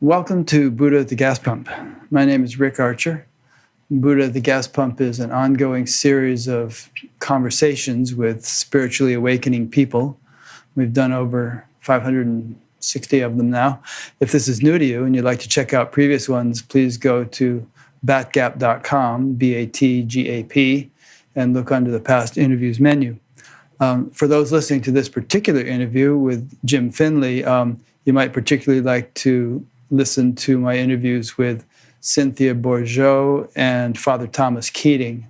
Welcome to Buddha at the Gas Pump. My name is Rick Archer. Buddha at the Gas Pump is an ongoing series of conversations with spiritually awakening people. We've done over 560 of them now. If this is new to you and you'd like to check out previous ones, please go to batgap.com, BATGAP, and look under the past interviews menu. For those listening to this particular interview with Jim Finley, you might particularly like to listen to my interviews with Cynthia Bourgeau and Father Thomas Keating.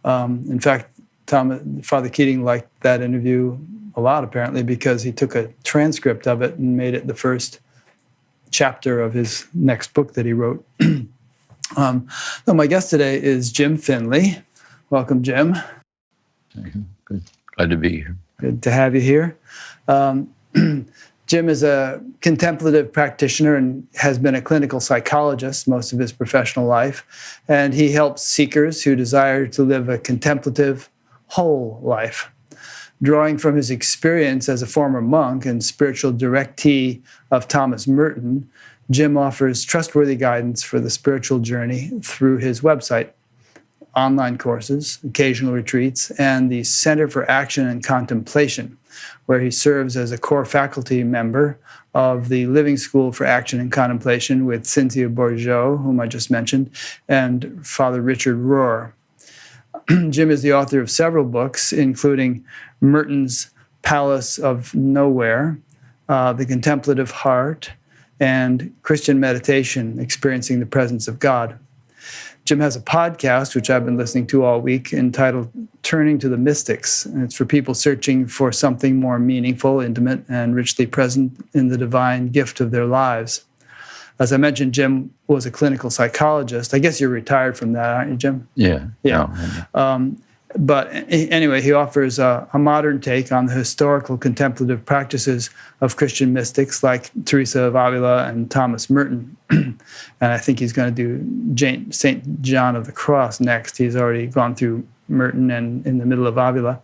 In fact, Father Keating liked that interview a lot, apparently, because he took a transcript of it and made it the first chapter of his next book that he wrote. So my guest today is Jim Finley. Welcome, Jim. Good. Glad to be here. Good to have you here. Jim is a contemplative practitioner and has been a clinical psychologist most of his professional life, and he helps seekers who desire to live a contemplative, whole life. Drawing from his experience as a former monk and spiritual directee of Thomas Merton, Jim offers trustworthy guidance for the spiritual journey through his website, online courses, occasional retreats, and the Center for Action and Contemplation, where he serves as a core faculty member of the Living School for Action and Contemplation with Cynthia Bourgeau, whom I just mentioned, and Father Richard Rohr. Jim is the author of several books, including Merton's Palace of Nowhere, The Contemplative Heart, and Christian Meditation, Experiencing the Presence of God. Jim has a podcast, which I've been listening to all week, entitled Turning to the Mystics. And it's for people searching for something more meaningful, intimate, and richly present in the divine gift of their lives. As I mentioned, Jim was a clinical psychologist. I guess you're retired from that, aren't you, Jim? Yeah. No. But anyway, he offers a modern take on the historical contemplative practices of Christian mystics like Teresa of Avila and Thomas Merton. And I think he's going to do St. John of the Cross next. He's already gone through Merton and in the middle of Avila.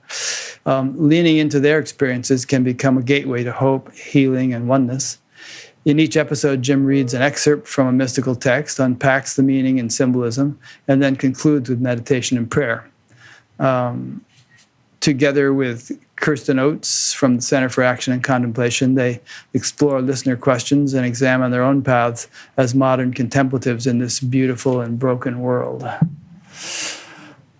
Leaning into their experiences can become a gateway to hope, healing, and oneness. In each episode, Jim reads an excerpt from a mystical text, unpacks the meaning and symbolism, and then concludes with meditation and prayer. Together with Kirsten Oates from the Center for Action and Contemplation, they explore listener questions and examine their own paths as modern contemplatives in this beautiful and broken world.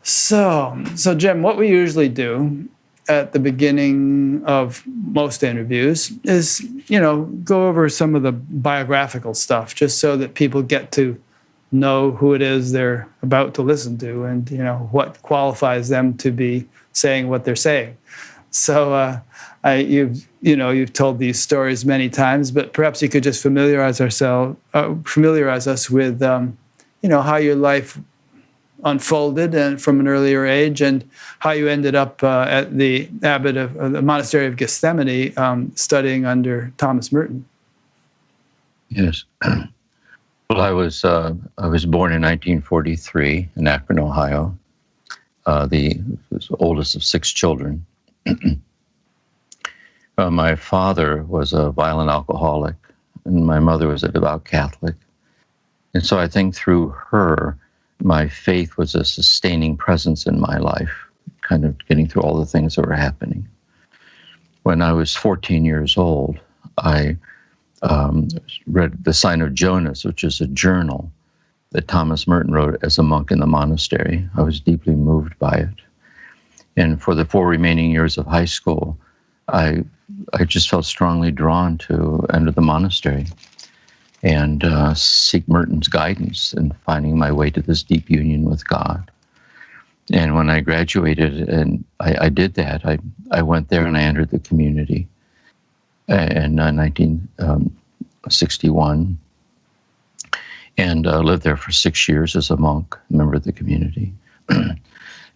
So Jim, what we usually do at the beginning of most interviews is, go over some of the biographical stuff, just so that people get to know who it is they're about to listen to and, what qualifies them to be saying what they're saying. So you've told these stories many times, but perhaps you could just familiarize us with, how your life unfolded and from an earlier age, and how you ended up at the abbot of the Monastery of Gethsemane, studying under Thomas Merton. Yes. Well, I was born in 1943 in Akron, Ohio, the oldest of 6 children. My father was a violent alcoholic, and my mother was a devout Catholic. And so I think through her, my faith was a sustaining presence in my life, kind of getting through all the things that were happening. When I was 14 years old, I read The Sign of Jonas, which is a journal that Thomas Merton wrote as a monk in the monastery. I was deeply moved by it. And for the 4 remaining years of high school, I just felt strongly drawn to enter the monastery and seek Merton's guidance in finding my way to this deep union with God. And when I graduated, and I did that, I went there and I entered the community in 1961, and lived there for 6 years as a monk, member of the community.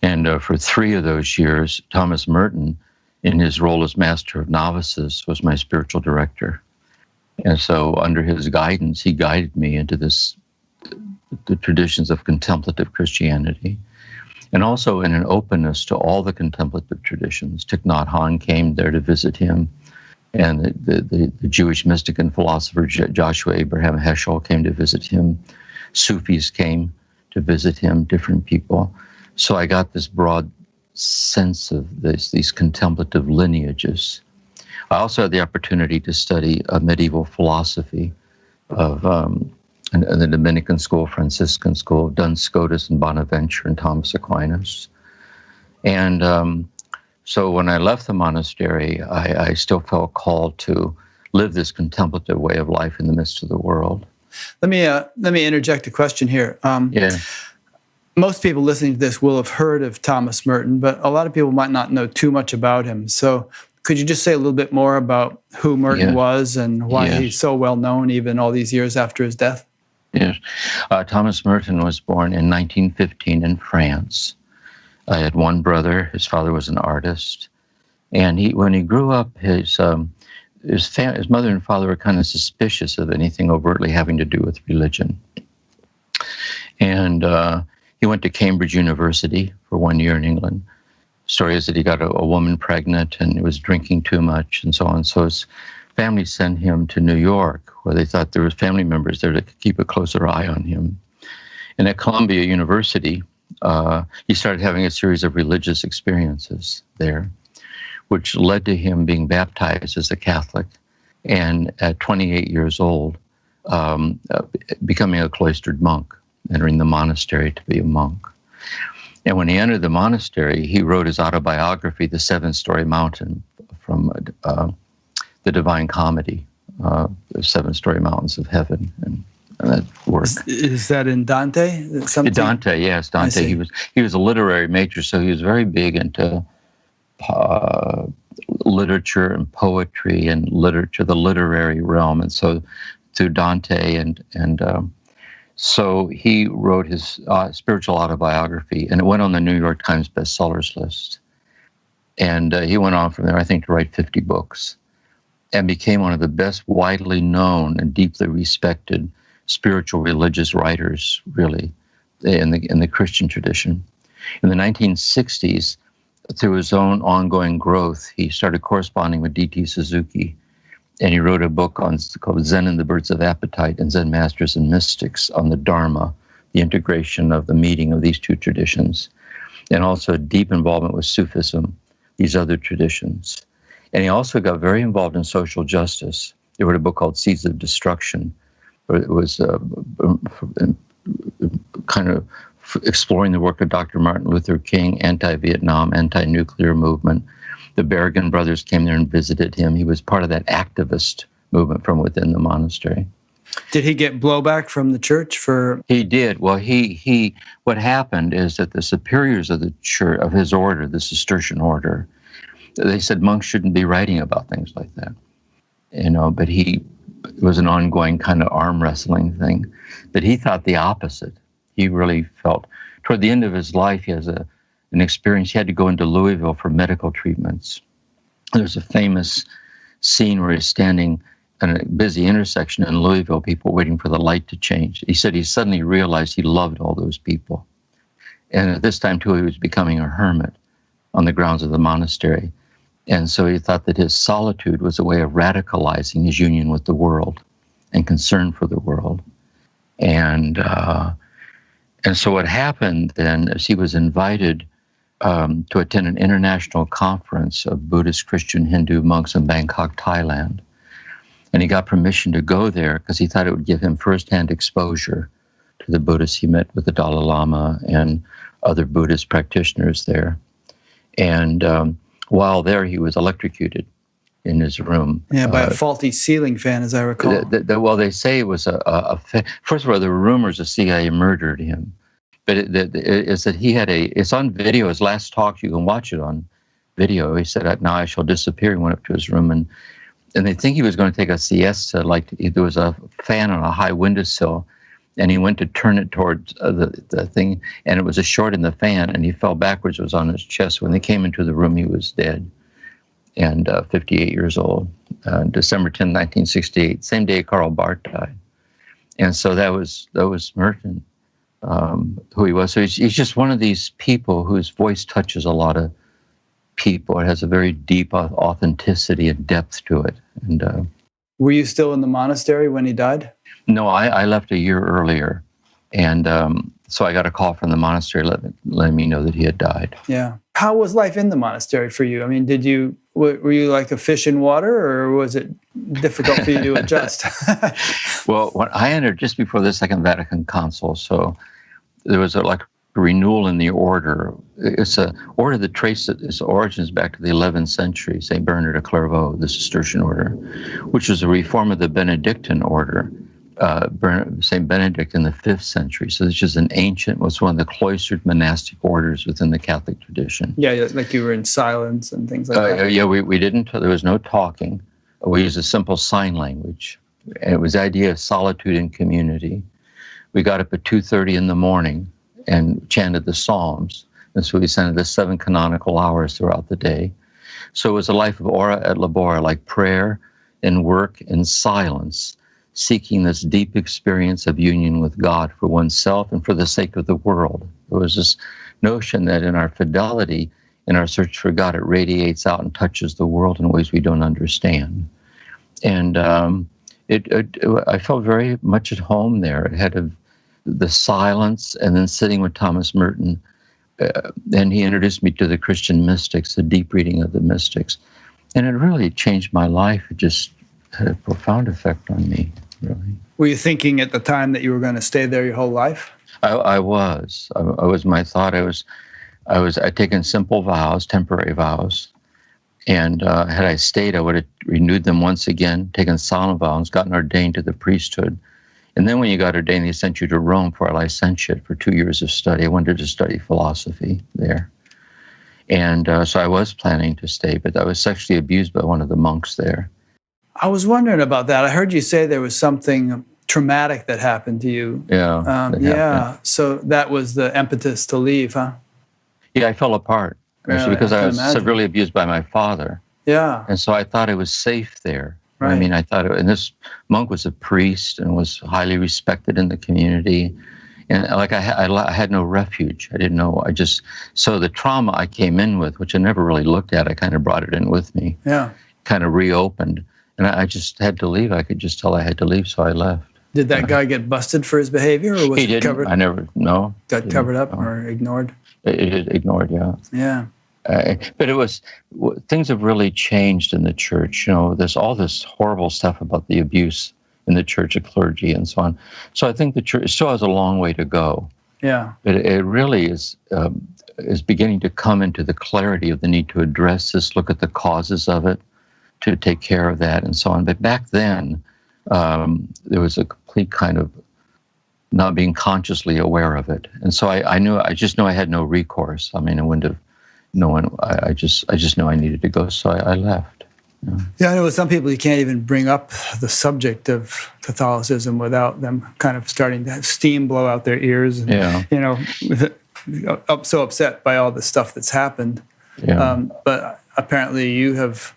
And for 3 of those years, Thomas Merton, in his role as master of novices, was my spiritual director. And so under his guidance, he guided me into the traditions of contemplative Christianity, and also in an openness to all the contemplative traditions. Thich Nhat Hanh came there to visit him. And the Jewish mystic and philosopher Joshua Abraham Heschel came to visit him. Sufis came to visit him, different people. So I got this broad sense of these contemplative lineages. I also had the opportunity to study a medieval philosophy of the Dominican school, Franciscan school, Duns Scotus and Bonaventure and Thomas Aquinas. And so when I left the monastery, I still felt called to live this contemplative way of life in the midst of the world. Let me interject a question here. Most people listening to this will have heard of Thomas Merton, but a lot of people might not know too much about him. So could you just say a little bit more about who Merton was and why he's so well known even all these years after his death? Yes. Thomas Merton was born in 1915 in France. I had one brother. His father was an artist. And when he grew up, his mother and father were kind of suspicious of anything overtly having to do with religion. And he went to Cambridge University for 1 year in England. Story is that he got a woman pregnant and he was drinking too much and so on. So his family sent him to New York, where they thought there was family members there to keep a closer eye on him. And at Columbia University, he started having a series of religious experiences there, which led to him being baptized as a Catholic, and at 28 years old, becoming a cloistered monk, entering the monastery to be a monk. And when he entered the monastery, he wrote his autobiography, The Seven-Story Mountain, from the Divine Comedy, The Seven-Story Mountains of Heaven, and that work. Is that in Dante? Dante, yes, Dante. He was a literary major, so he was very big into literature and poetry and literature, the literary realm, and so through Dante and so he wrote his spiritual autobiography, and it went on the New York Times bestsellers list. And he went on from there, I think, to write 50 books, and became one of the best widely known and deeply respected spiritual religious writers, really, in the Christian tradition. In the 1960s, through his own ongoing growth, he started corresponding with D.T. Suzuki, and he wrote a book called Zen and the Birds of Appetite and Zen Masters and Mystics on the Dharma, the integration of the meeting of these two traditions, and also deep involvement with Sufism, these other traditions. And he also got very involved in social justice. He wrote a book called Seeds of Destruction. It was kind of exploring the work of Dr. Martin Luther King, anti-Vietnam, anti-nuclear movement. The Berrigan brothers came there and visited him. He was part of that activist movement from within the monastery. Did he get blowback from the church for? He did. Well, what happened is that the superiors of the church, of his order, the Cistercian order, they said monks shouldn't be writing about things like that, but it was an ongoing kind of arm wrestling thing, but he thought the opposite. He really felt, toward the end of his life, he has an experience. He had to go into Louisville for medical treatments. There's a famous scene where he's standing at a busy intersection in Louisville, people waiting for the light to change. He said he suddenly realized he loved all those people. And at this time, too, he was becoming a hermit on the grounds of the monastery. And so he thought that his solitude was a way of radicalizing his union with the world and concern for the world. And so what happened then is he was invited to attend an international conference of Buddhist, Christian, Hindu monks in Bangkok, Thailand. And he got permission to go there because he thought it would give him firsthand exposure to the Buddhists. He met with the Dalai Lama and other Buddhist practitioners there. And while there, he was electrocuted in his room. Yeah, by a faulty ceiling fan, as I recall. Well, they say it was first of all, there were rumors the CIA murdered him. But it's that he had it's on video, his last talk, you can watch it on video. He said, "Now I shall disappear." He went up to his room, and they think he was going to take a siesta, like there was a fan on a high windowsill, and he went to turn it towards the thing, and it was a short in the fan, and he fell backwards. It was on his chest. When they came into the room, he was dead, and 58 years old, December 10, 1968, same day Karl Barth died. And so that was Merton. Who he was. So he's just one of these people whose voice touches a lot of people. It has a very deep authenticity and depth to it. And were you still in the monastery when he died? no, I left a year earlier, and so I got a call from the monastery letting me know that he had died. Yeah. How was life in the monastery for you? I mean, were you like a fish in water, or was it difficult for you to adjust? Well, when I entered just before the Second Vatican Council, so there was a renewal in the order. It's an order that traces its origins back to the 11th century, St. Bernard of Clairvaux, the Cistercian order, which was a reform of the Benedictine order, St. Benedict in the 5th century. So this is was one of the cloistered monastic orders within the Catholic tradition. Yeah, like you were in silence and things like that. Yeah, we didn't, there was no talking. We used a simple sign language. And it was the idea of solitude and community. We got up at 2:30 in the morning and chanted the Psalms. And so we sang the 7 canonical hours throughout the day. So it was a life of ora et labora, like prayer and work and silence, seeking this deep experience of union with God for oneself and for the sake of the world. There was this notion that in our fidelity, in our search for God, it radiates out and touches the world in ways we don't understand. And I felt very much at home there. It had the silence, and then sitting with Thomas Merton, and he introduced me to the Christian mystics, the deep reading of the mystics. And it really changed my life. It just had a profound effect on me, really. Were you thinking at the time that you were going to stay there your whole life? I was my thought. I'd taken simple vows, temporary vows, and had I stayed, I would have renewed them once again, taken solemn vows, gotten ordained to the priesthood. And then when you got ordained, they sent you to Rome for a licentiate for 2 years of study. I wanted to study philosophy there. And so I was planning to stay, but I was sexually abused by one of the monks there. I was wondering about that. I heard you say there was something traumatic that happened to you. Yeah. So that was the impetus to leave, huh? Yeah, I fell apart. Really? Because I was imagine. severely abused by my father. Yeah. And so I thought I was safe there. Right. I mean, and this monk was a priest and was highly respected in the community. And I had no refuge. I didn't know. So the trauma I came in with, which I never really looked at, I kind of brought it in with me. Yeah. Kind of reopened. And I just had to leave. I could just tell I had to leave, so I left. Did that guy get busted for his behavior, or was He it didn't. covered? I never, no. Got covered up or ignored? It ignored, yeah. Yeah. But things have really changed in the church. You know, there's all this horrible stuff about the abuse in the church of clergy and so on. So I think the church still has a long way to go. Yeah. But it really is beginning to come into the clarity of the need to address this, look at the causes of it, to take care of that and so on. But back then, there was a complete kind of not being consciously aware of it. And so I just knew I had no recourse. I mean, I wouldn't have known. I just knew I needed to go, so I left. Yeah, I know with some people you can't even bring up the subject of Catholicism without them kind of starting to have steam blow out their ears. And, Yeah. You know, so upset by all the stuff that's happened. Yeah. But apparently you have.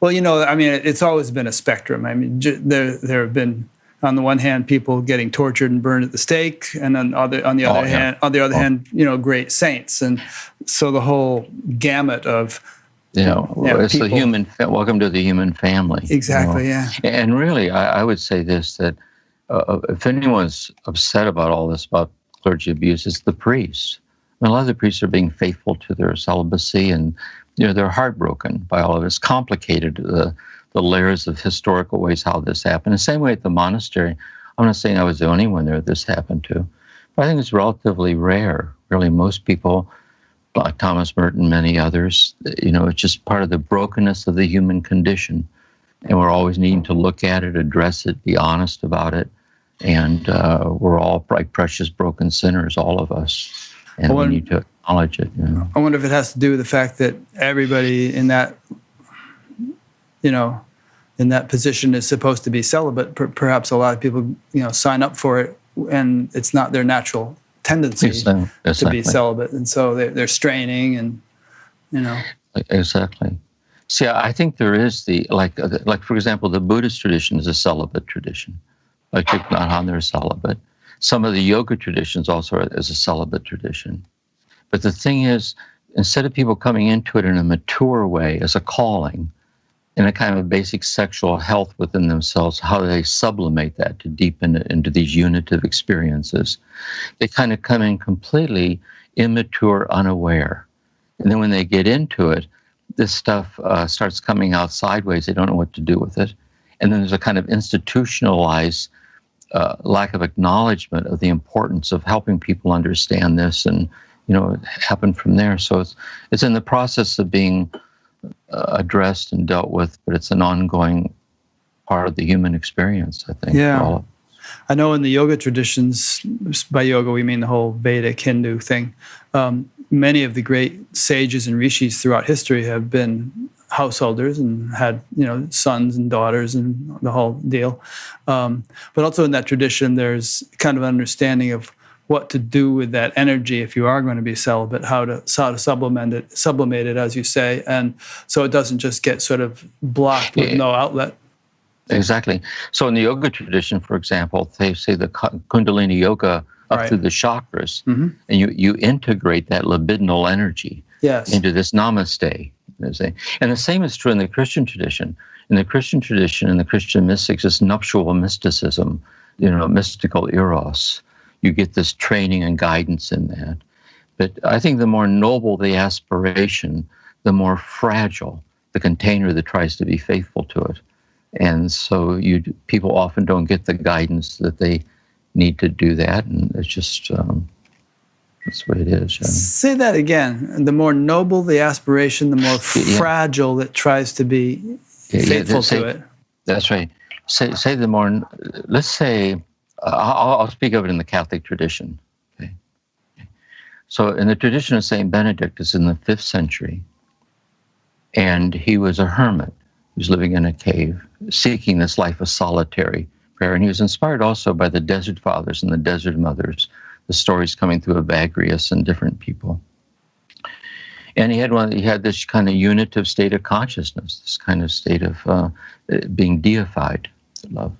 Well, you know, I mean, it's always been a spectrum. I mean, there have been, on the one hand, people getting tortured and burned at the stake, and on the other hand, you know, great saints, and so the whole gamut of. It's people. Welcome to the human family. Exactly. You know? Yeah. And really, I would say this, that if anyone's upset about all this, about clergy abuse, it's the priests. I mean, a lot of the priests are being faithful to their celibacy, and they're heartbroken by all of it. It's complicated, the layers of historical ways how this happened. The same way at the monastery. I'm not saying I was the only one there this happened to, but I think it's relatively rare. Really, most people, like Thomas Merton, many others, it's just part of the brokenness of the human condition. And we're always needing to look at it, address it, be honest about it. And we're all like precious broken sinners, all of us. And we need to acknowledge it. I wonder if it has to do with the fact that everybody in that, in that position is supposed to be celibate. Perhaps a lot of people, sign up for it, and it's not their natural tendency to be celibate, and so they're straining, and Exactly. See, I think there is like for example, the Buddhist tradition is a celibate tradition. Like Thich Nhat Hanh, they're celibate. Some of the yoga traditions also is a celibate tradition. But the thing is, instead of people coming into it in a mature way as a calling, in a kind of basic sexual health within themselves, how they sublimate that to deepen it into these unitive experiences. They kind of come in completely immature, unaware. And then when they get into it, this stuff starts coming out sideways. They don't know what to do with it. And then there's a kind of institutionalized lack of acknowledgement of the importance of helping people understand this, and it happened from there. So it's in the process of being addressed and dealt with, but it's an ongoing part of the human experience, I think. Yeah. I know in the yoga traditions, by yoga we mean the whole Vedic Hindu thing, many of the great sages and rishis throughout history have been householders and had sons and daughters and the whole deal. But also in that tradition, there's kind of an understanding of what to do with that energy if you are going to be celibate, how to sublimate it, as you say, and so it doesn't just get sort of blocked with no outlet. Exactly. So in the yoga tradition, for example, they say the Kundalini yoga up through the chakras, and you integrate that libidinal energy into this namaste. And the same is true in the Christian tradition. In the Christian tradition, in the Christian mystics, it's nuptial mysticism, mystical eros. You get this training and guidance in that. But I think the more noble the aspiration, the more fragile the container that tries to be faithful to it. And so people often don't get the guidance that they need to do that, and it's just that's the way it is. Say that again. The more noble the aspiration, the more fragile it tries to be faithful to it. That's right. Say the more. Let's say I'll speak of it in the Catholic tradition. Okay. So in the tradition of Saint Benedict, it's in the 5th century, and he was a hermit. He was living in a cave, seeking this life of solitary prayer. And he was inspired also by the Desert Fathers and the Desert Mothers, the stories coming through Evagrius and different people. And he had this kind of unitive state of consciousness, this kind of state of being deified, love.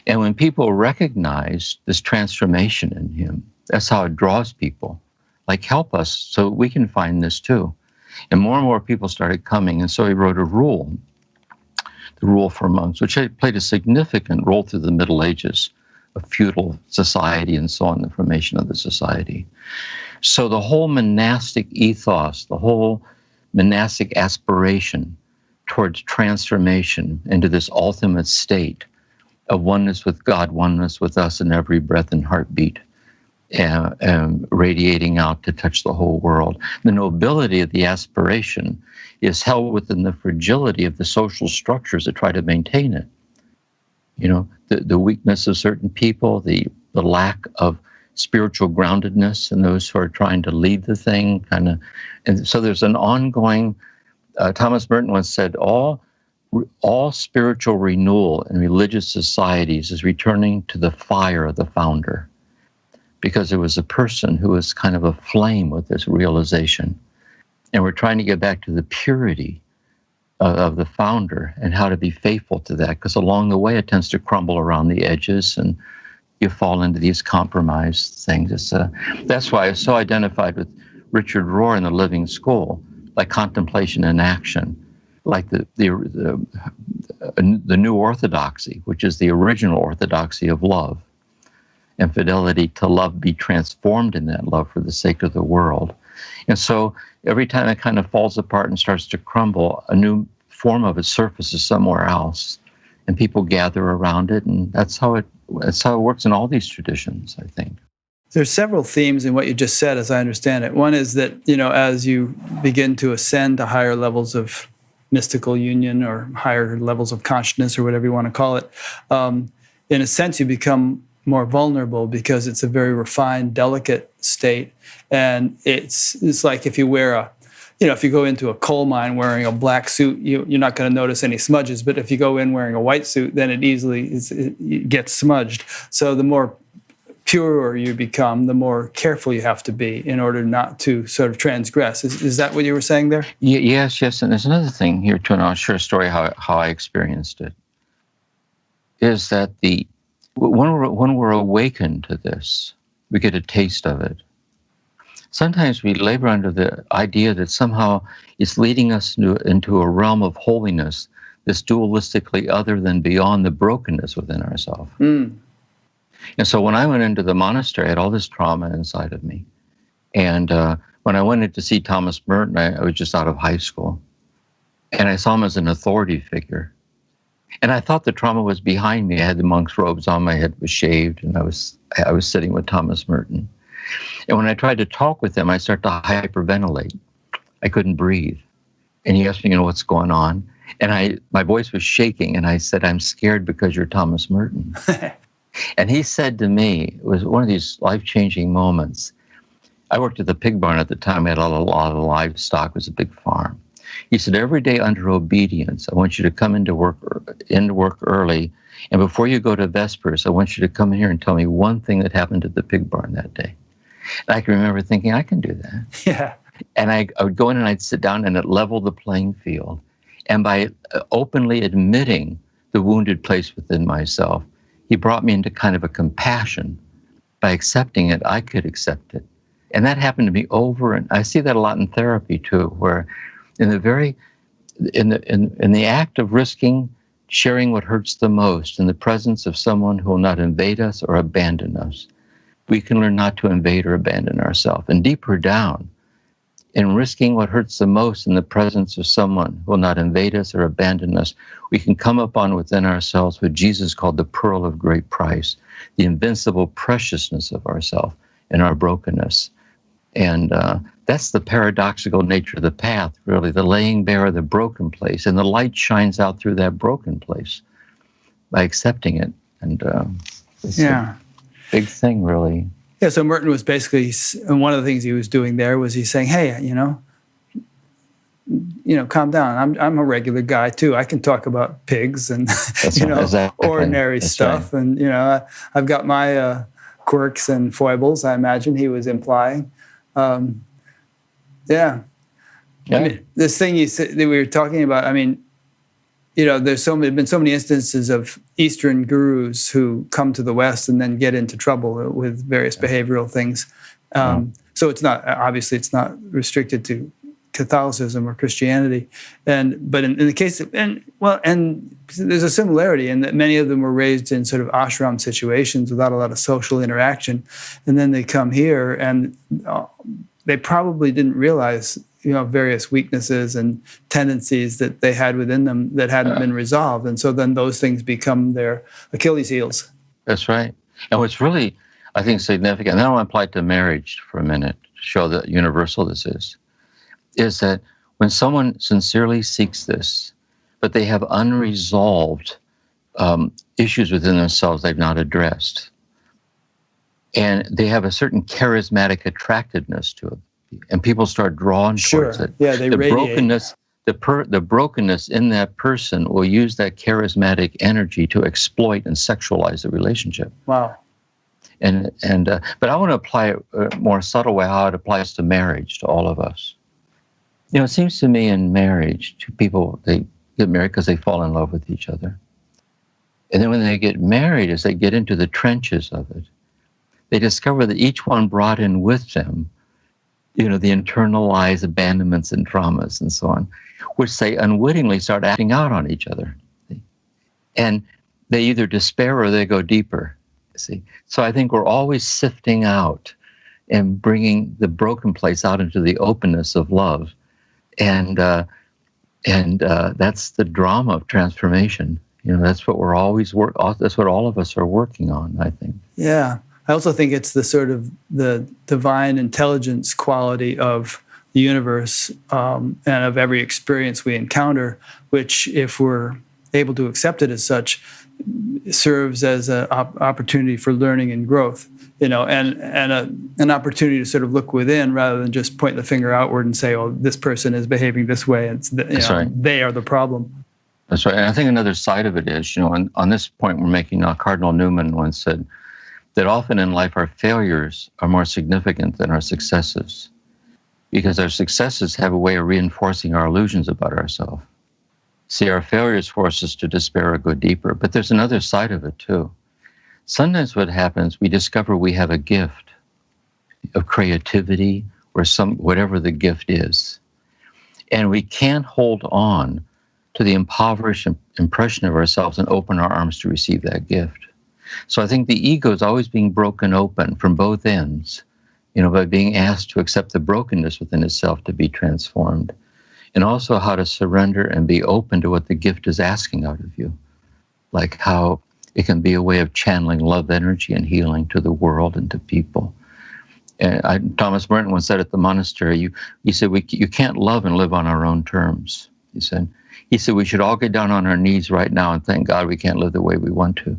And when people recognize this transformation in him, that's how it draws people. Like, help us so we can find this too. And more people started coming. And so he wrote a rule, the rule for monks, which played a significant role through the Middle Ages of feudal society and so on, the formation of the society. So the whole monastic ethos, the whole monastic aspiration towards transformation into this ultimate state of oneness with God, oneness with us in every breath and heartbeat, radiating out to touch the whole world. The nobility of the aspiration is held within the fragility of the social structures that try to maintain it. The weakness of certain people, the lack of spiritual groundedness in those who are trying to lead the thing, and so there's an ongoing. Thomas Merton once said, all spiritual renewal in religious societies is returning to the fire of the founder, because there was a person who was kind of aflame with this realization. And we're trying to get back to the purity of the founder and how to be faithful to that, because along the way it tends to crumble around the edges and you fall into these compromised things. That's why I was so identified with Richard Rohr in The Living School, like contemplation and action, like the new orthodoxy, which is the original orthodoxy of love, and fidelity to love, be transformed in that love for the sake of the world. And so every time it kind of falls apart and starts to crumble, a new form of it surfaces somewhere else, and people gather around it, and that's how it works in all these traditions, I think. There's several themes in what you just said, as I understand it. One is that, as you begin to ascend to higher levels of mystical union or higher levels of consciousness or whatever you want to call it, in a sense you become more vulnerable because it's a very refined, delicate state. And it's like if you wear if you go into a coal mine wearing a black suit, you're not going to notice any smudges. But if you go in wearing a white suit, then it gets smudged. So the more purer you become, the more careful you have to be in order not to sort of transgress. Is that what you were saying there? Yes. And there's another thing here too, and I'll share a story how I experienced it, is that when we're awakened to this, we get a taste of it. sometimes we labor under the idea that somehow it's leading us into a realm of holiness that's dualistically other than beyond the brokenness within ourselves. Mm. And so when I went into the monastery, I had all this trauma inside of me. And when I went in to see Thomas Merton, I was just out of high school. And I saw him as an authority figure. And I thought the trauma was behind me. I had the monk's robes on, my head was shaved, and I was sitting with Thomas Merton. And when I tried to talk with him, I started to hyperventilate. I couldn't breathe. And he asked me, what's going on? And my voice was shaking, and I said, I'm scared because you're Thomas Merton. And he said to me, it was one of these life-changing moments. I worked at the pig barn at the time. We had a lot of livestock. It was a big farm. He said, every day under obedience, I want you to come into work early. And before you go to Vespers, I want you to come in here and tell me one thing that happened at the pig barn that day. And I can remember thinking, I can do that. Yeah. And I would go in and I'd sit down, and it leveled the playing field. And by openly admitting the wounded place within myself, he brought me into kind of a compassion. By accepting it, I could accept it. And that happened to me over, and I see that a lot in therapy too, where in the act of risking sharing what hurts the most in the presence of someone who will not invade us or abandon us, we can learn not to invade or abandon ourselves. And deeper down, in risking what hurts the most in the presence of someone who will not invade us or abandon us, we can come upon within ourselves what Jesus called the pearl of great price, the invincible preciousness of ourselves and our brokenness. And that's the paradoxical nature of the path, really, the laying bare of the broken place. And the light shines out through that broken place by accepting it. And it's a big thing, really. Yeah, so Merton was basically, and one of the things he was doing there was he's saying, hey, calm down. I'm a regular guy too. I can talk about pigs and ordinary stuff. Right. And I've got my quirks and foibles, I imagine he was implying. I mean, this thing you said that we were talking about, I mean, there's been so many instances of Eastern gurus who come to the West and then get into trouble with various behavioral things. So it's not restricted to Catholicism or Christianity. But in the case of, and there's a similarity in that many of them were raised in sort of ashram situations without a lot of social interaction. And then they come here and they probably didn't realize, various weaknesses and tendencies that they had within them that hadn't been resolved. And so then those things become their Achilles heels. That's right. And what's really, I think, significant, and I want to apply it to marriage for a minute to show that universal this is that when someone sincerely seeks this, but they have unresolved issues within themselves they've not addressed, and they have a certain charismatic attractiveness to it, and people start drawn towards it. Yeah, they radiate. The brokenness in that person will use that charismatic energy to exploit and sexualize the relationship. Wow. But I want to apply it a more subtle way, how it applies to marriage, to all of us. It seems to me in marriage, two people, they get married because they fall in love with each other. And then when they get married, as they get into the trenches of it, they discover that each one brought in with them, the internalized abandonments and traumas and so on, which they unwittingly start acting out on each other. And they either despair or they go deeper. See, so I think we're always sifting out and bringing the broken place out into the openness of love. And that's the drama of transformation. That's what we're always that's what all of us are working on, I think. Yeah. I also think it's the sort of the divine intelligence quality of the universe and of every experience we encounter, which, if we're able to accept it as such, serves as an opportunity for learning and growth, and an opportunity to sort of look within rather than just point the finger outward and say, "Oh, this person is behaving this way. They are the problem." That's right. And I think another side of it is, on this point we're making now, Cardinal Newman once said that often in life our failures are more significant than our successes, because our successes have a way of reinforcing our illusions about ourselves. See, our failures force us to despair or go deeper, but there's another side of it too. Sometimes what happens, we discover we have a gift of creativity or whatever the gift is. And we can't hold on to the impoverished impression of ourselves and open our arms to receive that gift. So I think the ego is always being broken open from both ends, by being asked to accept the brokenness within itself to be transformed, and also how to surrender and be open to what the gift is asking out of you, like how it can be a way of channeling love energy and healing to the world and to people. And Thomas Merton once said at the monastery, he said, you can't love and live on our own terms. He said, we should all get down on our knees right now and thank God we can't live the way we want to.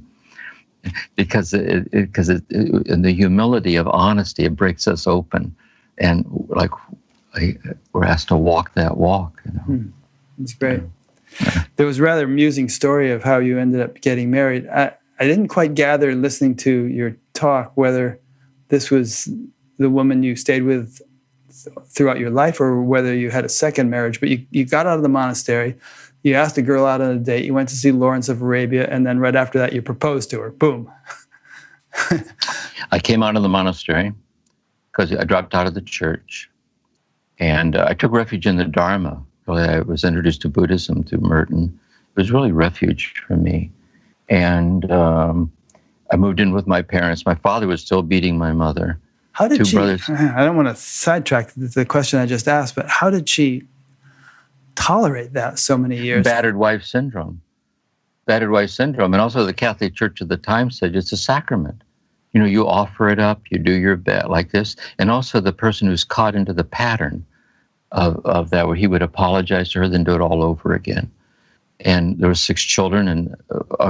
Because in the humility of honesty, it breaks us open. And we're asked to walk that walk. That's great. Yeah. There was a rather amusing story of how you ended up getting married. I didn't quite gather, listening to your talk, whether this was the woman you stayed with throughout your life or whether you had a second marriage. But you got out of the monastery, you asked a girl out on a date, you went to see Lawrence of Arabia, and then right after that you proposed to her. Boom. I came out of the monastery because I dropped out of the church, and I took refuge in the Dharma. Really, I was introduced to Buddhism through Merton. It was really refuge for me. And I moved in with my parents. My father was still beating my mother. How did she, brothers. I don't want to sidetrack the question I just asked, but how did she tolerate that so many years? Battered wife syndrome. And also the Catholic Church at the time said it's a sacrament. You offer it up, you do your best like this. And also the person who's caught into the pattern of that, where he would apologize to her, then do it all over again. And there were 6 children, and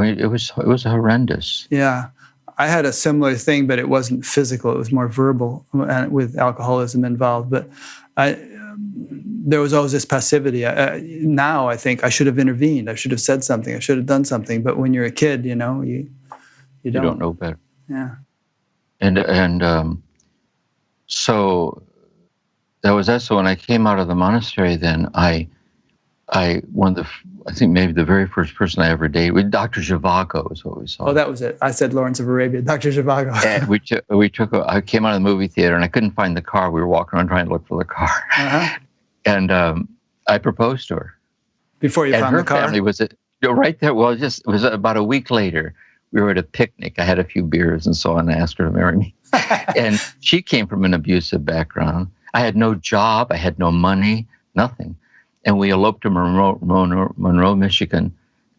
it was horrendous. Yeah. I had a similar thing, but it wasn't physical. It was more verbal with alcoholism involved. But there was always this passivity. Now I think I should have intervened. I should have said something. I should have done something. But when you're a kid, you don't know better. Yeah. And so that was that. So when I came out of the monastery, then I think maybe the very first person I ever dated, with Dr. Zhivago was what we saw. Oh, that was it. I said Lawrence of Arabia, Dr. Zhivago. And I came out of the movie theater and I couldn't find the car. We were walking around trying to look for the car. Uh-huh. And I proposed to her. Before you found the car? And her family was right there. Well, it was about a week later. We were at a picnic. I had a few beers and so on, and I asked her to marry me. And she came from an abusive background. I had no job. I had no money, nothing. And we eloped to Monroe, Michigan,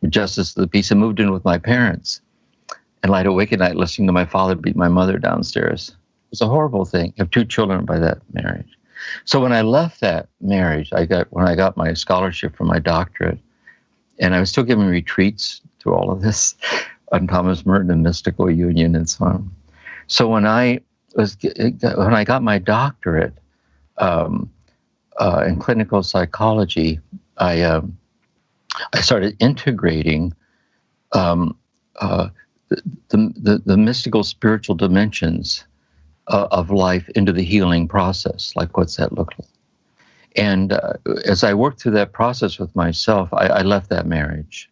justice of the peace, and moved in with my parents. And lied awake at night listening to my father beat my mother downstairs. It was a horrible thing. I have 2 children by that marriage. So when I left that marriage, when I got my scholarship for my doctorate, and I was still giving retreats through all of this on Thomas Merton and mystical union and so on. So when I got my doctorate, in clinical psychology, I started integrating the mystical spiritual dimensions of life into the healing process. Like, what's that look like? And as I worked through that process with myself, I left that marriage.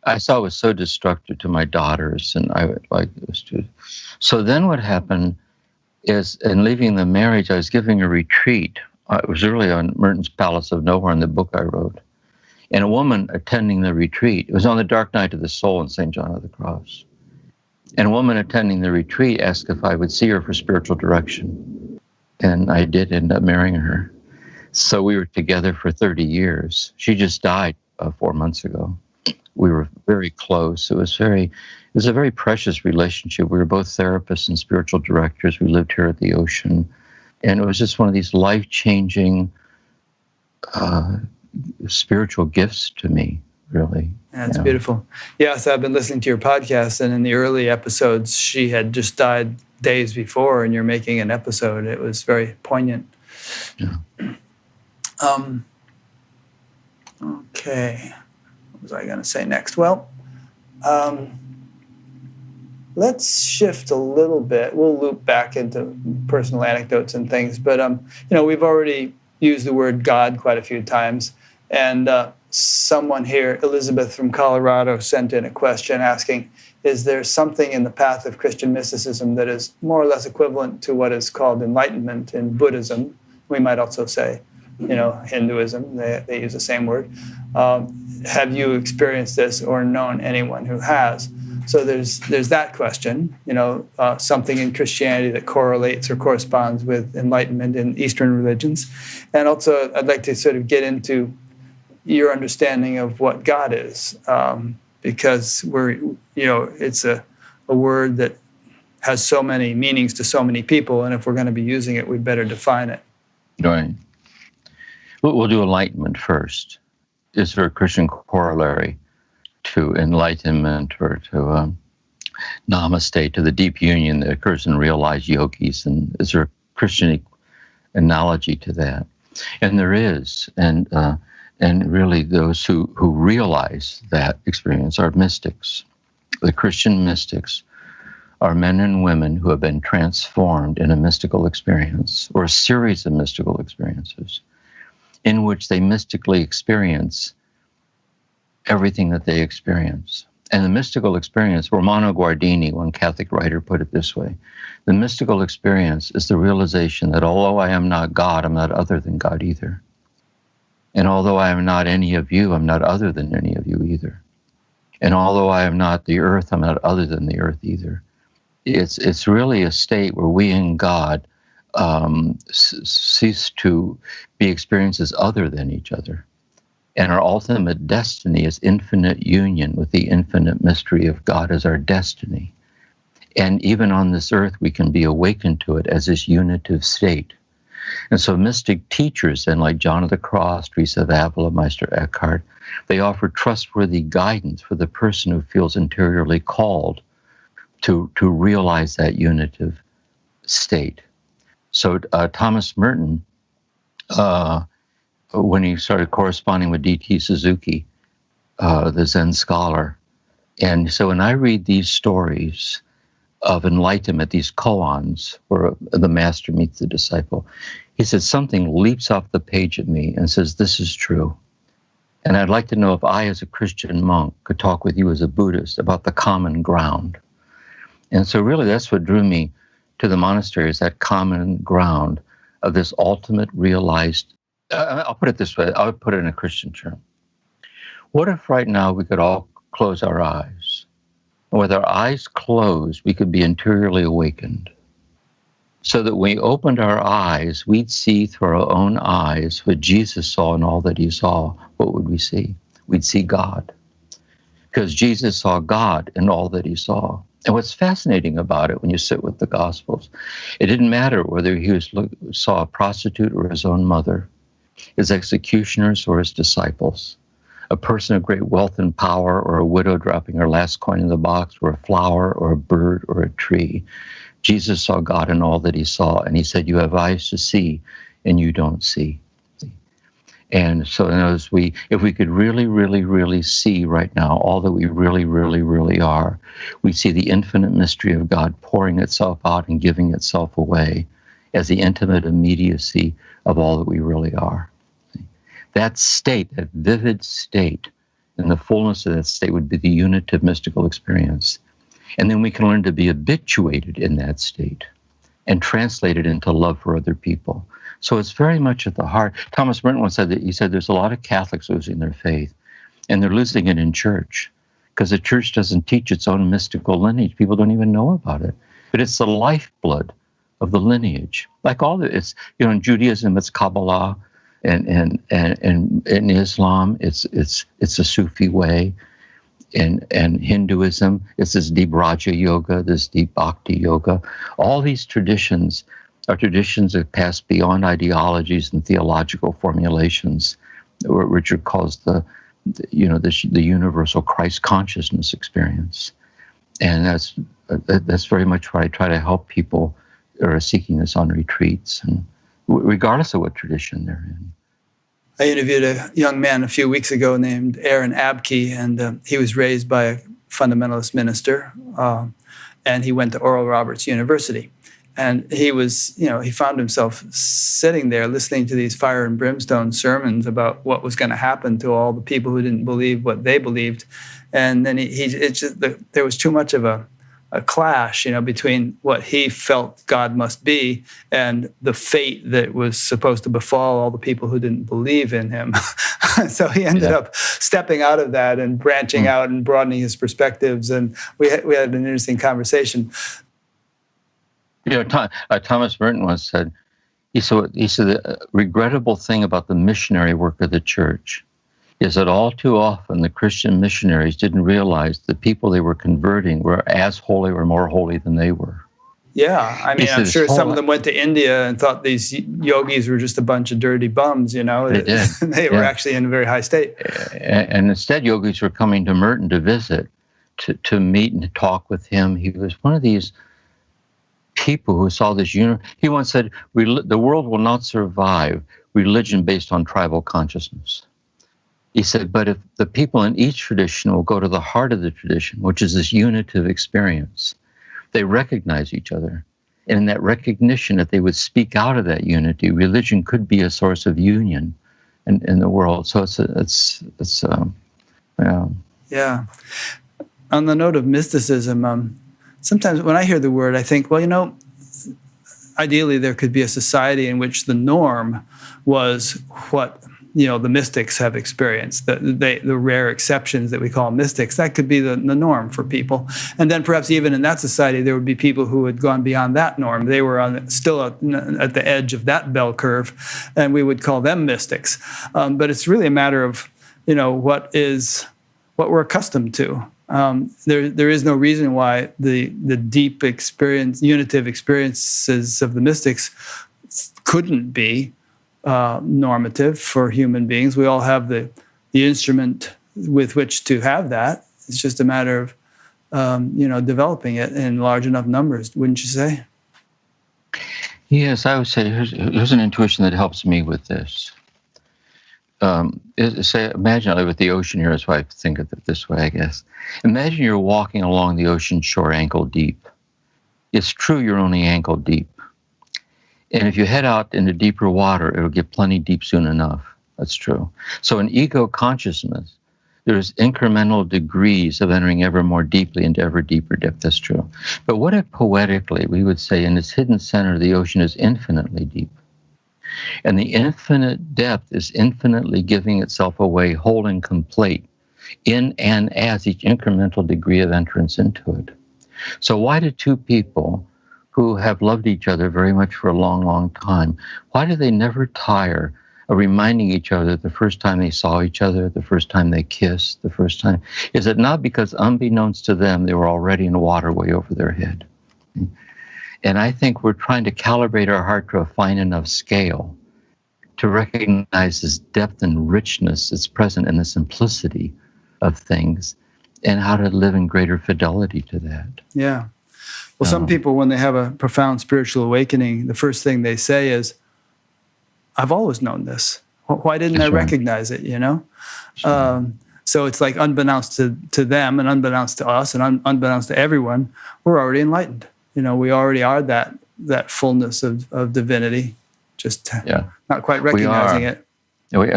I saw it was so destructive to my daughters, and So then what happened is, in leaving the marriage, I was giving a retreat. It was early on Merton's Palace of Nowhere in the book I wrote. And a woman attending the retreat, it was on the dark night of the soul in St. John of the Cross. And a woman attending the retreat asked if I would see her for spiritual direction. And I did end up marrying her. So we were together for 30 years. She just died 4 months ago. We were very close. It was a very precious relationship. We were both therapists and spiritual directors. We lived here at the ocean. And it was just one of these life-changing spiritual gifts to me, really. That's beautiful. Yes, I've been listening to your podcast, and in the early episodes, she had just died days before, and you're making an episode. It was very poignant. Yeah. Okay. What was I going to say next? Well, let's shift a little bit. We'll loop back into personal anecdotes and things, but we've already used the word God quite a few times, and someone here, Elizabeth from Colorado, sent in a question asking, is there something in the path of Christian mysticism that is more or less equivalent to what is called enlightenment in Buddhism? we might also say, Hinduism, they use the same word. Have you experienced this or known anyone who has? So there's that question, something in Christianity that correlates or corresponds with enlightenment in Eastern religions. And also I'd like to sort of get into your understanding of what God is, because it's a word that has so many meanings to so many people, and if we're going to be using it, we'd better define it. Right. We'll do enlightenment first. Is there a Christian corollary to enlightenment or to namaste, to the deep union that occurs in realized yogis? And is there a Christian analogy to that? And there is. And really those who realize that experience are mystics. The Christian mystics are men and women who have been transformed in a mystical experience or a series of mystical experiences in which they mystically experience everything that they experience. And the mystical experience, Romano Guardini, one Catholic writer, put it this way: the mystical experience is the realization that although I am not God, I'm not other than God either. And although I am not any of you, I'm not other than any of you either. And although I am not the earth, I'm not other than the earth either. It's really a state where we and God cease to be experiences other than each other. And our ultimate destiny is infinite union with the infinite mystery of God as our destiny. And even on this earth, we can be awakened to it as this unitive state. And so mystic teachers, then, like John of the Cross, Teresa of Avila, Meister Eckhart, they offer trustworthy guidance for the person who feels interiorly called to realize that unitive state. So Thomas Merton, when he started corresponding with D.T. Suzuki, the Zen scholar, and so when I read these stories of enlightenment, these koans, where the master meets the disciple, he says something leaps off the page at me and says, this is true. And I'd like to know if I, as a Christian monk, could talk with you as a Buddhist about the common ground. And so really that's what drew me to the monastery, is that common ground of this ultimate realized, I'll put it this way, I'll put it in a Christian term. What if right now we could all close our eyes? And with our eyes closed, we could be interiorly awakened. So that when we opened our eyes, we'd see through our own eyes what Jesus saw in all that he saw. What would we see? We'd see God. Because Jesus saw God in all that he saw. And what's fascinating about it, when you sit with the Gospels, it didn't matter whether he saw a prostitute or his own mother, his executioners or his disciples, a person of great wealth and power or a widow dropping her last coin in the box, or a flower or a bird or a tree. Jesus saw God in all that he saw, and he said, you have eyes to see and you don't see. And so if we could really, really, really see right now all that we really, really, really are, we see the infinite mystery of God pouring itself out and giving itself away as the intimate immediacy of all that we really are. That state, that vivid state, and the fullness of that state would be the unitive mystical experience. And then we can learn to be habituated in that state and translate it into love for other people. So it's very much at the heart. Thomas Merton once said that, he said there's a lot of Catholics losing their faith, and they're losing it in church because the church doesn't teach its own mystical lineage. People don't even know about it. But it's the lifeblood of the lineage. Like all the, it's, in Judaism, it's Kabbalah, and in Islam, it's a Sufi way. And Hinduism, it's this deep Raja Yoga, this deep Bhakti Yoga. All these traditions are traditions that pass beyond ideologies and theological formulations, what Richard calls the universal Christ consciousness experience. And that's very much what I try to help people who are seeking this on retreats, and regardless of what tradition they're in. I interviewed a young man a few weeks ago named Aaron Abke, and he was raised by a fundamentalist minister, and he went to Oral Roberts University. And he was, he found himself sitting there listening to these fire and brimstone sermons about what was going to happen to all the people who didn't believe what they believed. And then there was too much of a a clash, between what he felt God must be and the fate that was supposed to befall all the people who didn't believe in him. So he ended up stepping out of that and branching out and broadening his perspectives. And we had an interesting conversation. Thomas Merton once said, he said the regrettable thing about the missionary work of the church is that all too often the Christian missionaries didn't realize the people they were converting were as holy or more holy than they were. Yeah, I mean, I'm sure some of them went to India and thought these yogis were just a bunch of dirty bums, They did. They were actually in a very high state. And instead, yogis were coming to Merton to visit, to meet and to talk with him. He was one of these people who saw this unity. He once said, the world will not survive religion based on tribal consciousness. He said, but if the people in each tradition will go to the heart of the tradition, which is this unitive experience, they recognize each other. And in that recognition, if they would speak out of that unity, religion could be a source of union in the world. So Yeah. On the note of mysticism, sometimes when I hear the word, I think, well, ideally there could be a society in which the norm was what the mystics have experienced, the rare exceptions that we call mystics. That could be the norm for people. And then perhaps even in that society, there would be people who had gone beyond that norm. They were still at the edge of that bell curve, and we would call them mystics. But it's really a matter of, what we're accustomed to. There is no reason why the deep experience, unitive experiences of the mystics couldn't be normative for human beings. We all have the instrument with which to have that. It's just a matter of developing it in large enough numbers, wouldn't you say? Yes, I would say here's an intuition that helps me with this. Imagine I live at the ocean here, so I think of it this way, I guess. Imagine you're walking along the ocean shore ankle deep. It's true you're only ankle deep. And if you head out into deeper water, it'll get plenty deep soon enough. That's true. So in ego consciousness, there's incremental degrees of entering ever more deeply into ever deeper depth. That's true. But what if poetically we would say in its hidden center, the ocean is infinitely deep? And the infinite depth is infinitely giving itself away whole and complete in and as each incremental degree of entrance into it. So why do two people who have loved each other very much for a long, long time, why do they never tire of reminding each other the first time they saw each other, the first time they kissed, the first time? Is it not because unbeknownst to them, they were already in water way over their head? And I think we're trying to calibrate our heart to a fine enough scale to recognize this depth and richness that's present in the simplicity of things and how to live in greater fidelity to that. Yeah. Well, some people, when they have a profound spiritual awakening, the first thing they say is, I've always known this. Why didn't I recognize it, Sure. So it's like unbeknownst to them and unbeknownst to us and unbeknownst to everyone, we're already enlightened. We already are that fullness of divinity, just not quite recognizing it.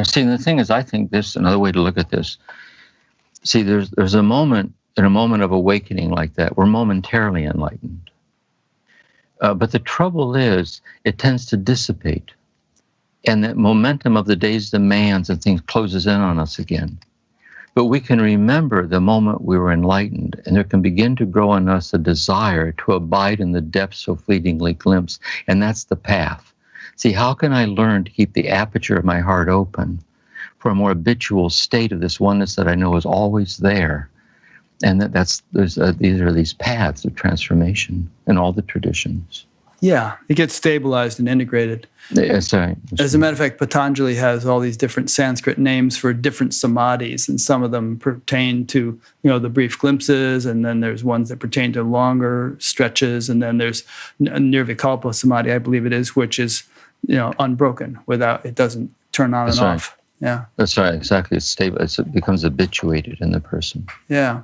See, the thing is, I think this, another way to look at this, see, there's a moment, in a moment of awakening like that, we're momentarily enlightened. But the trouble is, it tends to dissipate. And that momentum of the day's demands and things closes in on us again. But we can remember the moment we were enlightened, and there can begin to grow in us a desire to abide in the depths so fleetingly glimpsed, and that's the path. See, how can I learn to keep the aperture of my heart open for a more habitual state of this oneness that I know is always there? And these are these paths of transformation in all the traditions. Yeah, it gets stabilized and integrated. That's right. As a matter of fact, Patanjali has all these different Sanskrit names for different samadhis, and some of them pertain to the brief glimpses, and then there's ones that pertain to longer stretches, and then there's Nirvikalpa samadhi, I believe it is, which is unbroken, it doesn't turn on and off. Yeah, that's right. Exactly, it's stable. It becomes habituated in the person. Yeah.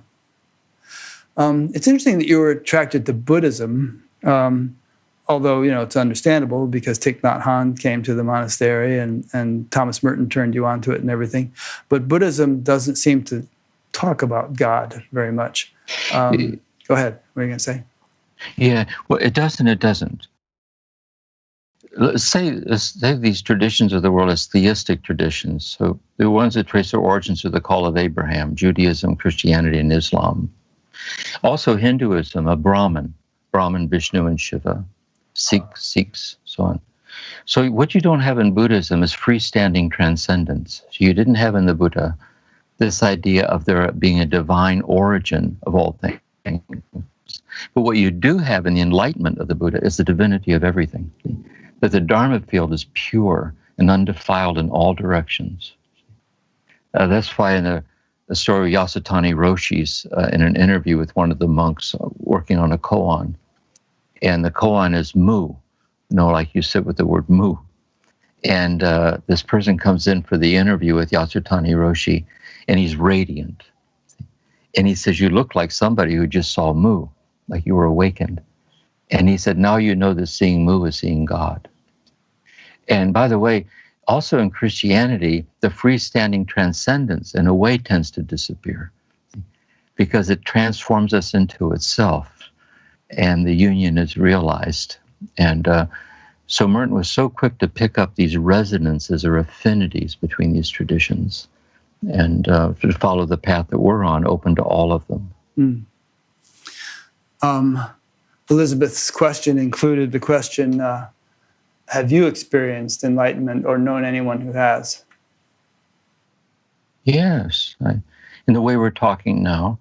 It's interesting that you were attracted to Buddhism. Although, it's understandable because Thich Nhat Hanh came to the monastery and Thomas Merton turned you onto it and everything. But Buddhism doesn't seem to talk about God very much. Go ahead. What are you going to say? Yeah, well, it does and it doesn't. Let's say these traditions of the world as theistic traditions. So the ones that trace their origins to the call of Abraham, Judaism, Christianity, and Islam. Also Hinduism, a Brahman, Vishnu, and Shiva, Sikhs, so on. So what you don't have in Buddhism is freestanding transcendence. So you didn't have in the Buddha this idea of there being a divine origin of all things. But what you do have in the enlightenment of the Buddha is the divinity of everything. That the Dharma field is pure and undefiled in all directions. That's why in the story of Yasutani Roshi's in an interview with one of the monks working on a koan, and the koan is mu, like you sit with the word mu. And this person comes in for the interview with Yasutani Roshi, and he's radiant. And he says, you look like somebody who just saw mu, like you were awakened. And he said, now you know that seeing mu is seeing God. And by the way, also in Christianity, the freestanding transcendence in a way tends to disappear because it transforms us into itself and the union is realized. And so Merton was so quick to pick up these resonances or affinities between these traditions and to follow the path that we're on, open to all of them. Elizabeth's question included the question, have you experienced enlightenment or known anyone who has? Yes. In the way we're talking now,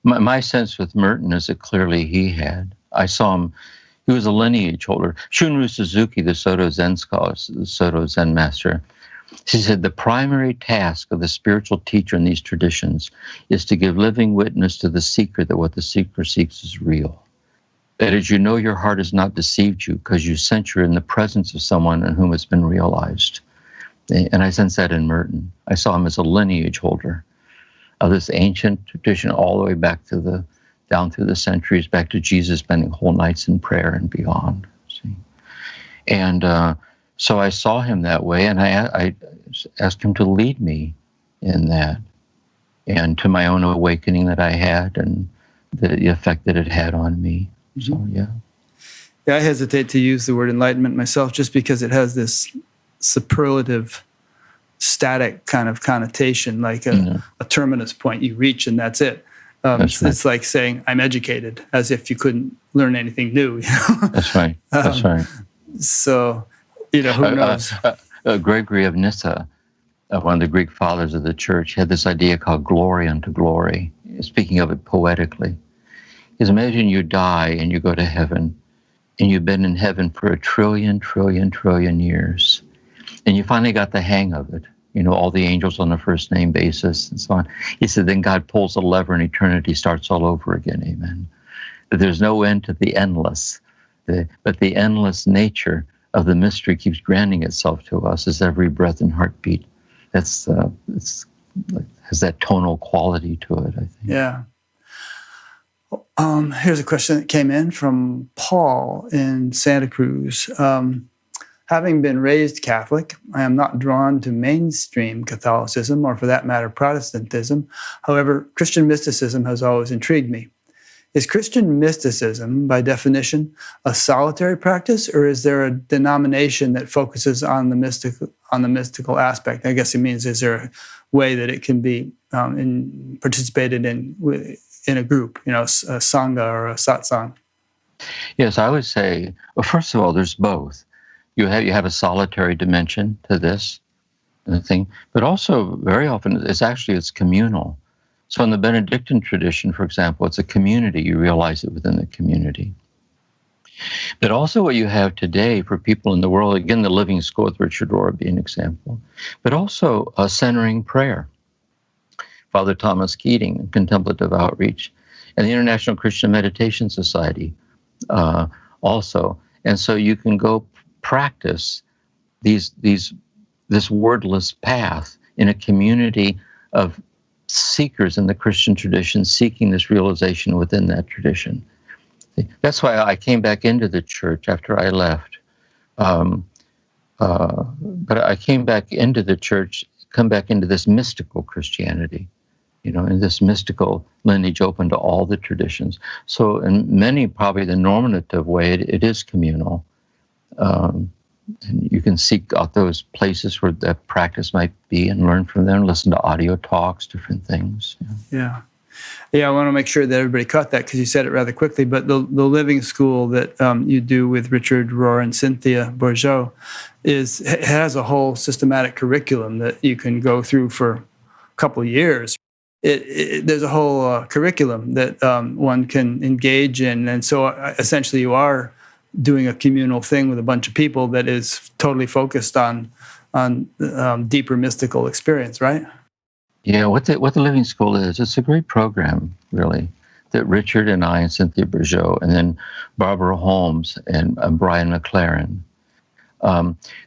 my sense with Merton is that clearly he had. I saw him, he was a lineage holder. Shunryu Suzuki, the Soto Zen scholar, the Soto Zen master, she said the primary task of the spiritual teacher in these traditions is to give living witness to the seeker that what the seeker seeks is real. That is, you know your heart has not deceived you because you sense you're in the presence of someone in whom it's been realized. And I sense that in Merton. I saw him as a lineage holder of this ancient tradition all the way back to down through the centuries, back to Jesus spending whole nights in prayer and beyond. See? And so I saw him that way, and I asked him to lead me in that and to my own awakening that I had and the effect that it had on me. So, yeah. Yeah, I hesitate to use the word enlightenment myself just because it has this superlative, static kind of connotation, like a terminus point you reach and that's it. It's like saying, I'm educated, as if you couldn't learn anything new. That's right. That's right. So, who knows? Gregory of Nyssa, one of the Greek fathers of the church, had this idea called glory unto glory, speaking of it poetically. Is imagine you die and you go to heaven, and you've been in heaven for 1 trillion years, and you finally got the hang of it. All the angels on a first name basis and so on. He said, then God pulls a lever and eternity starts all over again, amen. That there's no end to the endless, but the endless nature of the mystery keeps granting itself to us as every breath and heartbeat. It's has that tonal quality to it, I think. Yeah. Here's a question that came in from Paul in Santa Cruz. Having been raised Catholic, I am not drawn to mainstream Catholicism or, for that matter, Protestantism. However, Christian mysticism has always intrigued me. Is Christian mysticism, by definition, a solitary practice, or is there a denomination that focuses on the mystical aspect? I guess it means, is there a way that it can be participated in a group, a sangha or a satsang? Yes, I would say, well, first of all, there's both. You have a solitary dimension to this thing, but also very often it's communal. So in the Benedictine tradition, for example, it's a community. You realize it within the community. But also what you have today for people in the world, again, the Living School with Richard Rohr would be an example, but also a centering prayer. Father Thomas Keating, Contemplative Outreach, and the International Christian Meditation Society also. And so you can go practice this wordless path in a community of seekers in the Christian tradition, seeking this realization within that tradition. That's why I came back into the church after I left. But I came back into the church, come back into this mystical Christianity, in this mystical lineage open to all the traditions. So in many, probably the normative way, it is communal. And you can seek out those places where that practice might be and learn from them, listen to audio talks, different things. Yeah. Yeah, I want to make sure that everybody caught that because you said it rather quickly. But the living school that you do with Richard Rohr and Cynthia Bourgeot has a whole systematic curriculum that you can go through for a couple of years. There's a whole curriculum that one can engage in, and so essentially you are doing a communal thing with a bunch of people that is totally focused on deeper mystical experience, right? Yeah, what the Living School is, it's a great program, really, that Richard and I and Cynthia Bourgeot and then Barbara Holmes and Brian McLaren,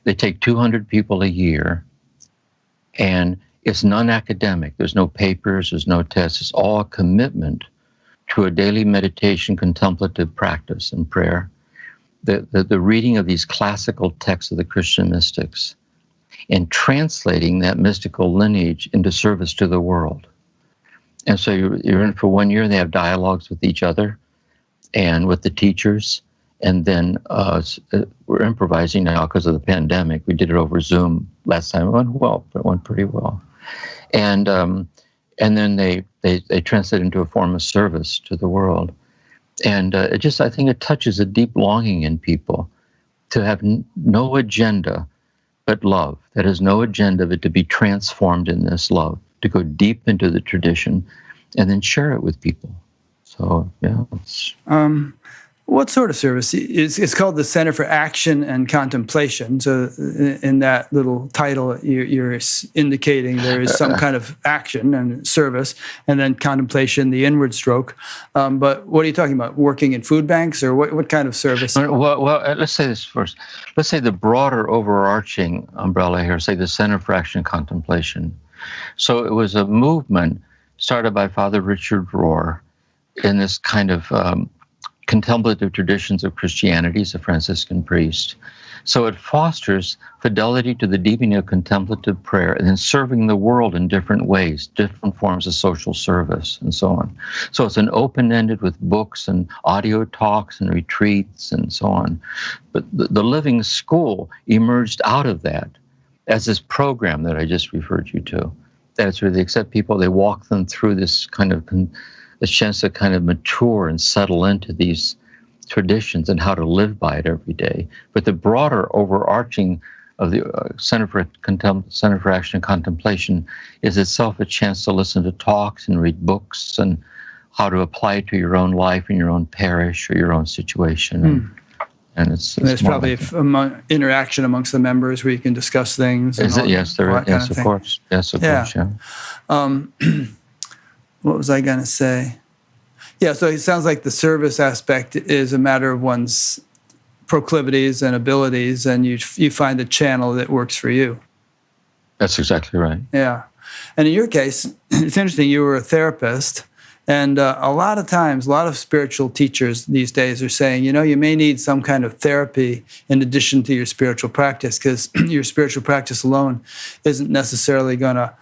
they take 200 people a year, and it's non-academic. There's no papers, there's no tests. It's all a commitment to a daily meditation, contemplative practice and prayer, the reading of these classical texts of the Christian mystics, and translating that mystical lineage into service to the world. And so you're in for 1 year, they have dialogues with each other and with the teachers. And then we're improvising now because of the pandemic. We did it over Zoom last time. It went well, it went pretty well. And then they translate into a form of service to the world. And I think it touches a deep longing in people to have no agenda but love. That is no agenda, but to be transformed in this love, to go deep into the tradition and then share it with people. So, yeah. What sort of service? It's called the Center for Action and Contemplation. So in that little title, you're indicating there is some kind of action and service, and then contemplation, the inward stroke. But what are you talking about? Working in food banks, or what kind of service? Well, let's say this first. Let's say the broader overarching umbrella here, say the Center for Action and Contemplation. So it was a movement started by Father Richard Rohr in this kind of contemplative traditions of Christianity. He's a Franciscan priest. So it fosters fidelity to the deepening of contemplative prayer and then serving the world in different ways, different forms of social service and so on. So it's an open-ended with books and audio talks and retreats and so on. But the Living School emerged out of that as this program that I just referred you to. That's where they accept people, they walk them through this kind of a chance to kind of mature and settle into these traditions and how to live by it every day. But the broader overarching of the Center for Action and Contemplation is itself a chance to listen to talks and read books and how to apply it to your own life and your own parish or your own situation. And there's probably interaction amongst the members where you can discuss things. Yes, there is. Yes, of course. Yes, of course. Yeah. What was I going to say? Yeah, so it sounds like the service aspect is a matter of one's proclivities and abilities, and you find a channel that works for you. That's exactly right. Yeah. And in your case, it's interesting, you were a therapist, and a lot of times, a lot of spiritual teachers these days are saying, you may need some kind of therapy in addition to your spiritual practice, because your spiritual practice alone isn't necessarily going to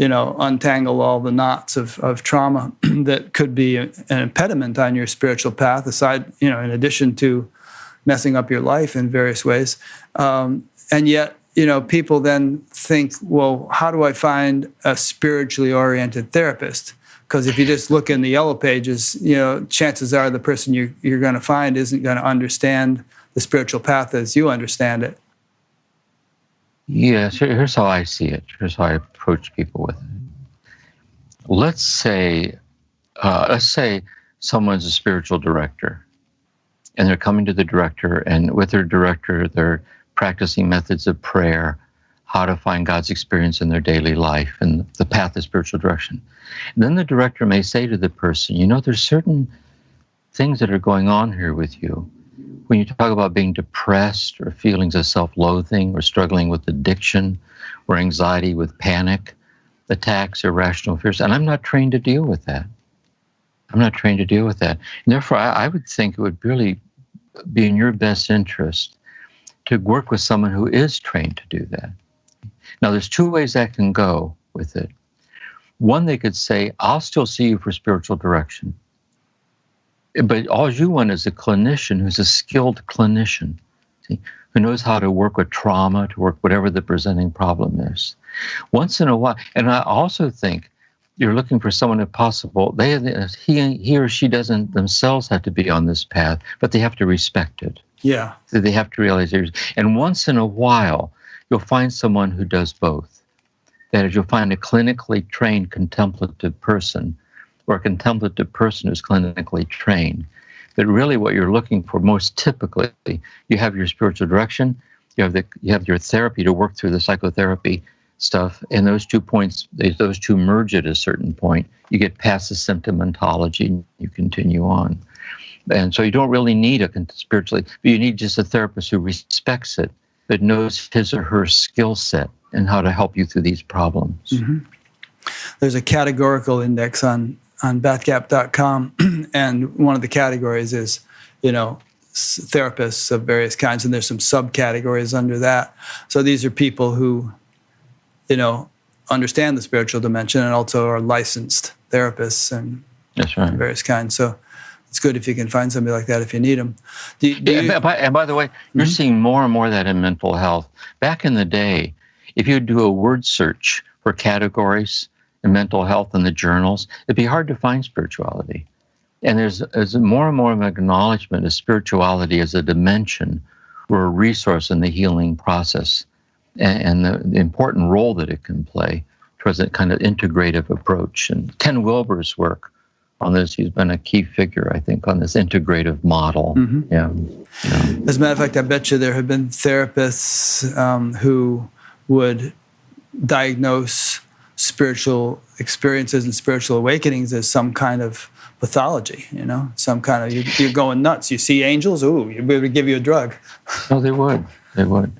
untangle all the knots of trauma that could be an impediment on your spiritual path, aside, in addition to messing up your life in various ways. And yet, people then think, well, how do I find a spiritually oriented therapist? Because if you just look in the yellow pages, chances are the person you're going to find isn't going to understand the spiritual path as you understand it. Yes, here's how I see it. Here's how I approach people with it. Let's say someone's a spiritual director, and they're coming to the director, and with their director, they're practicing methods of prayer, how to find God's experience in their daily life, and the path of spiritual direction. And then the director may say to the person, there's certain things that are going on here with you. When you talk about being depressed or feelings of self-loathing or struggling with addiction or anxiety with panic attacks, irrational fears, and I'm not trained to deal with that. And therefore, I would think it would really be in your best interest to work with someone who is trained to do that. Now, there's two ways that can go with it. One, they could say, I'll still see you for spiritual direction. But all you want is a clinician who's a skilled clinician, see, who knows how to work with trauma, to work whatever the presenting problem is. Once in a while, and I also think you're looking for someone, if possible, he or she doesn't themselves have to be on this path, but they have to respect it. Yeah. So they have to realize and once in a while, you'll find someone who does both. That is, you'll find a clinically trained contemplative person, or a contemplative person who's clinically trained. That really what you're looking for most typically, you have your spiritual direction, you have your therapy to work through the psychotherapy stuff, and those 2 points, those two merge at a certain point. You get past the symptomatology, you continue on. And so you don't really need a spiritually, but you need just a therapist who respects it, that knows his or her skill set and how to help you through these problems. Mm-hmm. There's a categorical index on bathgap.com, and one of the categories is, therapists of various kinds, and there's some subcategories under that. So these are people who, understand the spiritual dimension and also are licensed therapists and That's right. various kinds. So it's good if you can find somebody like that if you need them. And by the way, you're seeing more and more of that in mental health. Back in the day, if you do a word search for categories in mental health in the journals, it'd be hard to find spirituality. And there's more and more of an acknowledgement of spirituality as a dimension or a resource in the healing process, and the important role that it can play towards that kind of integrative approach. And Ken Wilber's work on this, he's been a key figure, I think, on this integrative model. Mm-hmm. Yeah. As a matter of fact, I bet you there have been therapists who would diagnose spiritual experiences and spiritual awakenings as some kind of pathology, some kind of, you're going nuts. You see angels, we would give you a drug. Oh, they would.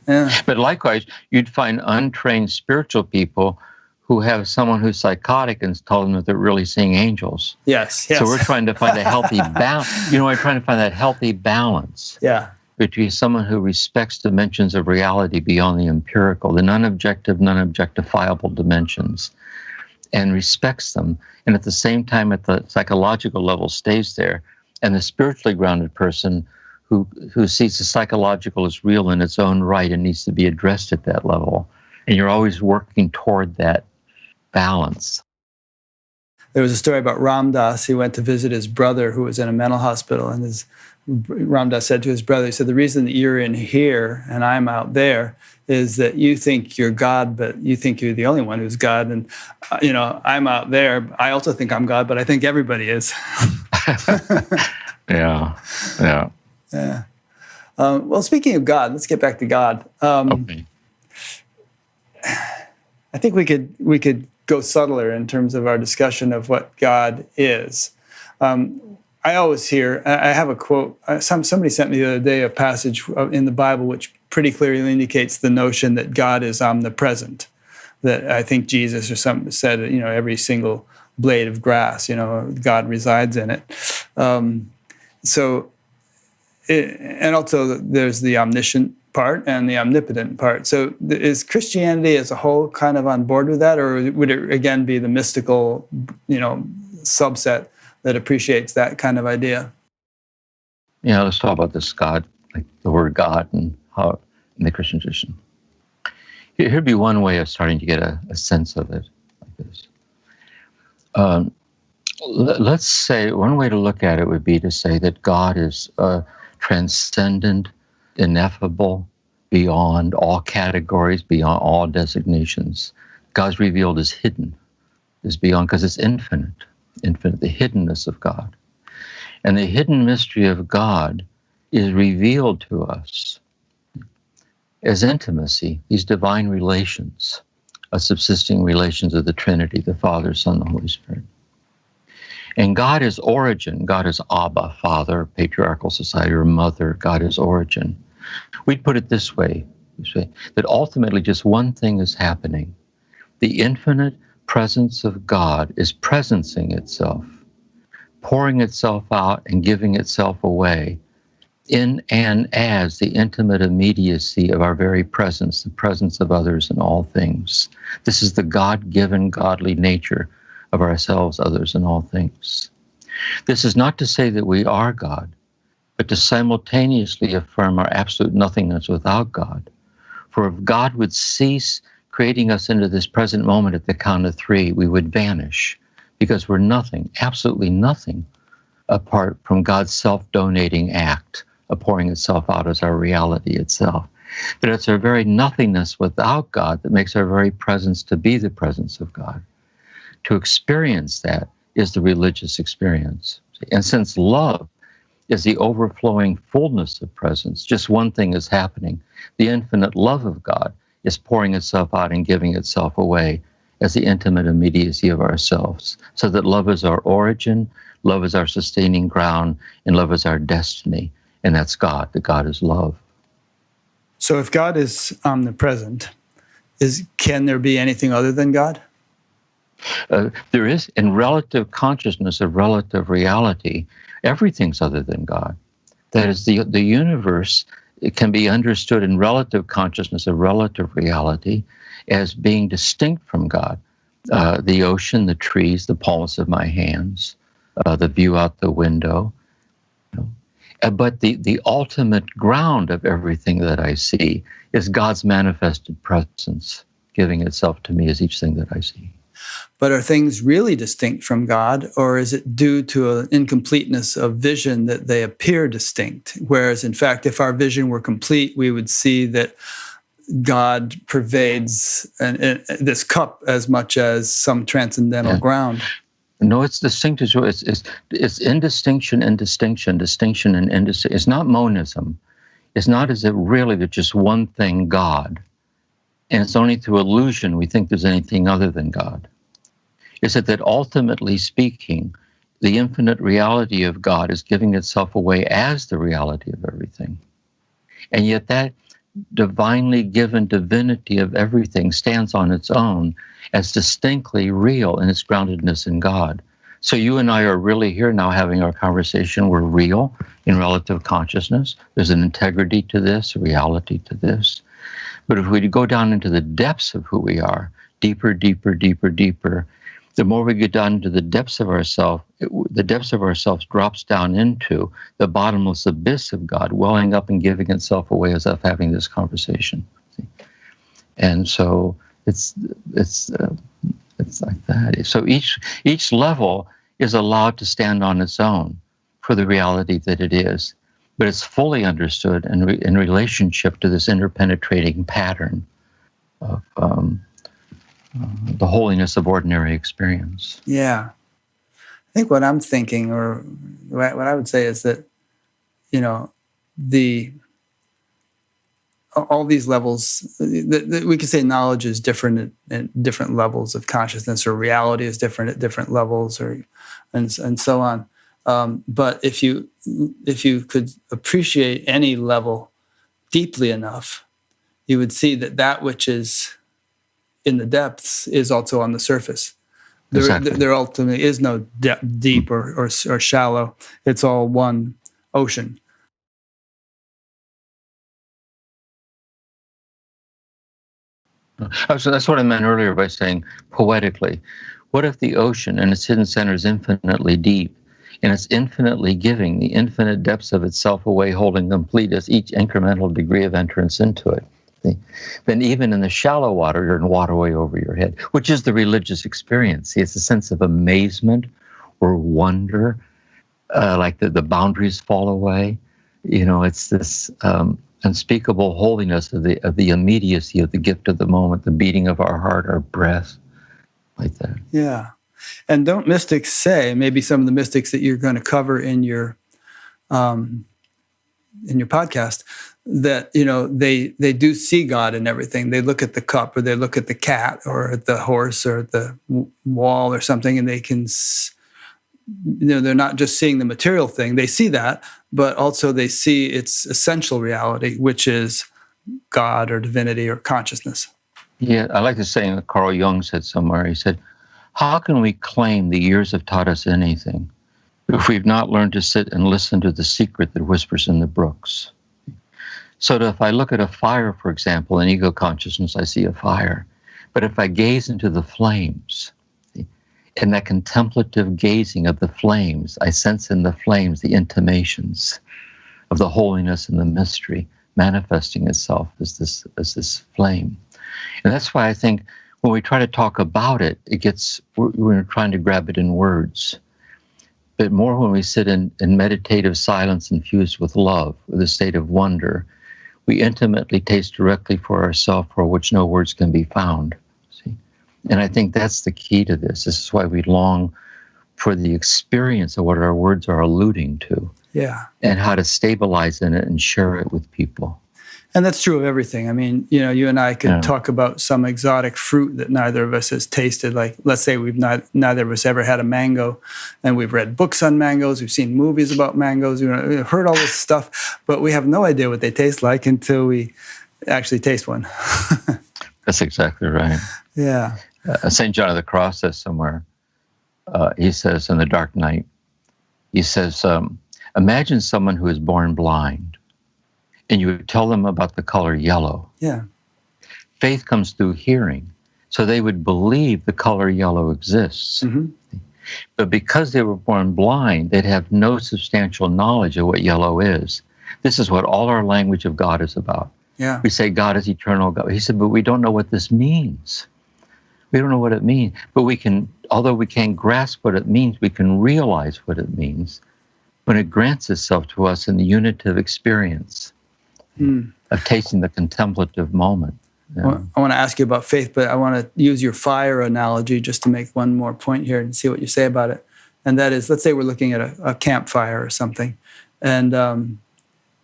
Yeah. But likewise, you'd find untrained spiritual people who have someone who's psychotic and tell them that they're really seeing angels. Yes. So we're trying to find a healthy balance. We're trying to find that healthy balance. Yeah. Between someone who respects dimensions of reality beyond the empirical, the non-objective, non-objectifiable dimensions, and respects them, and at the same time at the psychological level stays there, and the spiritually grounded person who sees the psychological as real in its own right and needs to be addressed at that level. And you're always working toward that balance. There was a story about Ram Dass. He went to visit his brother who was in a mental hospital, and Ram Dass said to his brother, he said, the reason that you're in here and I'm out there is that you think you're God, but you think you're the only one who's God. And, I'm out there. I also think I'm God, but I think everybody is. Yeah. Well, speaking of God, let's get back to God. Okay. I think we could go subtler in terms of our discussion of what God is. I always hear, I have a quote, somebody sent me the other day a passage in the Bible which pretty clearly indicates the notion that God is omnipresent. That I think Jesus or something said, every single blade of grass, God resides in it. And also there's the omniscient part and the omnipotent part. So is Christianity as a whole kind of on board with that, or would it again be the mystical, subset that appreciates that kind of idea? Yeah, let's talk about this God, like the word God, and how in the Christian tradition. Here'd be one way of starting to get a sense of it, like this. Let's say one way to look at it would be to say that God is transcendent, ineffable, beyond all categories, beyond all designations. God's revealed as hidden, is beyond, because it's infinite, the hiddenness of God. And the hidden mystery of God is revealed to us as intimacy, these divine relations, subsisting relations of the Trinity, the Father, Son, the Holy Spirit. And God is origin. God is Abba, Father, patriarchal society, or mother. God is origin. We'd put it this way, that ultimately just one thing is happening. The infinite presence of God is presencing itself, pouring itself out and giving itself away in and as the intimate immediacy of our very presence, the presence of others in all things. This is the God-given, godly nature of ourselves, others, and all things. This is not to say that we are God, but to simultaneously affirm our absolute nothingness without God. For if God would cease creating us into this present moment at the count of 3, we would vanish, because we're nothing, absolutely nothing, apart from God's self-donating act of pouring itself out as our reality itself. But it's our very nothingness without God that makes our very presence to be the presence of God. To experience that is the religious experience. And since love is the overflowing fullness of presence, just one thing is happening. The infinite love of God is pouring itself out and giving itself away as the intimate immediacy of ourselves, so that love is our origin, love is our sustaining ground, and love is our destiny. And that's God. That God is love. So if God is omnipresent, can there be anything other than God? There is, in relative consciousness of relative reality, everything's other than God. That is, the universe, it can be understood in relative consciousness of relative reality as being distinct from God. The ocean, the trees, the palms of my hands, the view out the window. But the ultimate ground of everything that I see is God's manifested presence, giving itself to me as each thing that I see. But are things really distinct from God, or is it due to an incompleteness of vision that they appear distinct? Whereas, in fact, if our vision were complete, we would see that God pervades this cup as much as some transcendental ground. No, it's distinct as well. It's indistinction and distinction, distinction and indistinction. It's not monism. It's not as if really there's just one thing, God. And it's only through illusion we think there's anything other than God. It's that ultimately speaking, the infinite reality of God is giving itself away as the reality of everything. And yet that divinely given divinity of everything stands on its own as distinctly real in its groundedness in God. So you and I are really here now having our conversation. We're real in relative consciousness. There's an integrity to this, a reality to this. But if we go down into the depths of who we are, deeper, deeper, deeper, deeper, the more we get down into the depths of ourselves, the depths of ourselves drops down into the bottomless abyss of God, welling up and giving itself away as if having this conversation. And so it's like that. So each level is allowed to stand on its own for the reality that it is, but it's fully understood in relationship to this interpenetrating pattern of the holiness of ordinary experience. Yeah. I think what I'm thinking, or what I would say is that, all these levels, we could say knowledge is different at different levels of consciousness, or reality is different at different levels, and so on. But if you could appreciate any level deeply enough, you would see that which is in the depths is also on the surface. Exactly. There ultimately is no deep or shallow. It's all one ocean. So that's what I meant earlier by saying poetically. What if the ocean and its hidden center is infinitely deep, and it's infinitely giving the infinite depths of itself away, holding complete as each incremental degree of entrance into it? Then even in the shallow water, you're in waterway over your head, which is the religious experience. See, it's a sense of amazement or wonder, like the boundaries fall away. It's this unspeakable holiness of the immediacy of the gift of the moment, the beating of our heart, our breath, like that. Yeah. And don't mystics say, maybe some of the mystics that you're going to cover in your podcast, that they do see God in everything. They look at the cup, or they look at the cat, or at the horse, or at the wall, or something, and they can, they're not just seeing the material thing. They see that, but also they see its essential reality, which is God or divinity or consciousness. Yeah, I like the saying that Carl Jung said somewhere. He said, "How can we claim the years have taught us anything if we've not learned to sit and listen to the secret that whispers in the brooks?" So that if I look at a fire, for example, in ego consciousness, I see a fire. But if I gaze into the flames, in that contemplative gazing of the flames, I sense in the flames the intimations of the holiness and the mystery manifesting itself as this flame. And that's why I think when we try to talk about it, we're trying to grab it in words. But more when we sit in meditative silence infused with love, with a state of wonder, we intimately taste directly for ourselves for which no words can be found. See? And I think that's the key to this. This is why we long for the experience of what our words are alluding to. Yeah. And how to stabilize in it and share it with people. And that's true of everything. I mean, you and I could talk about some exotic fruit that neither of us has tasted. Like, let's say we've neither of us ever had a mango, and we've read books on mangoes, we've seen movies about mangoes, we've heard all this stuff, but we have no idea what they taste like until we actually taste one. That's exactly right. Yeah. St. John of the Cross says somewhere, he says in The Dark Night, he says, imagine someone who is born blind, and you would tell them about the color yellow. Yeah. Faith comes through hearing. So they would believe the color yellow exists. Mm-hmm. But because they were born blind, they'd have no substantial knowledge of what yellow is. This is what all our language of God is about. Yeah. We say God is eternal God. He said, but we don't know what this means. We don't know what it means. But we can, although we can't grasp what it means, we can realize what it means when it grants itself to us in the unitive experience of tasting the contemplative moment. Yeah. I want to ask you about faith, but I want to use your fire analogy just to make one more point here and see what you say about it. And that is, let's say we're looking at a campfire or something, and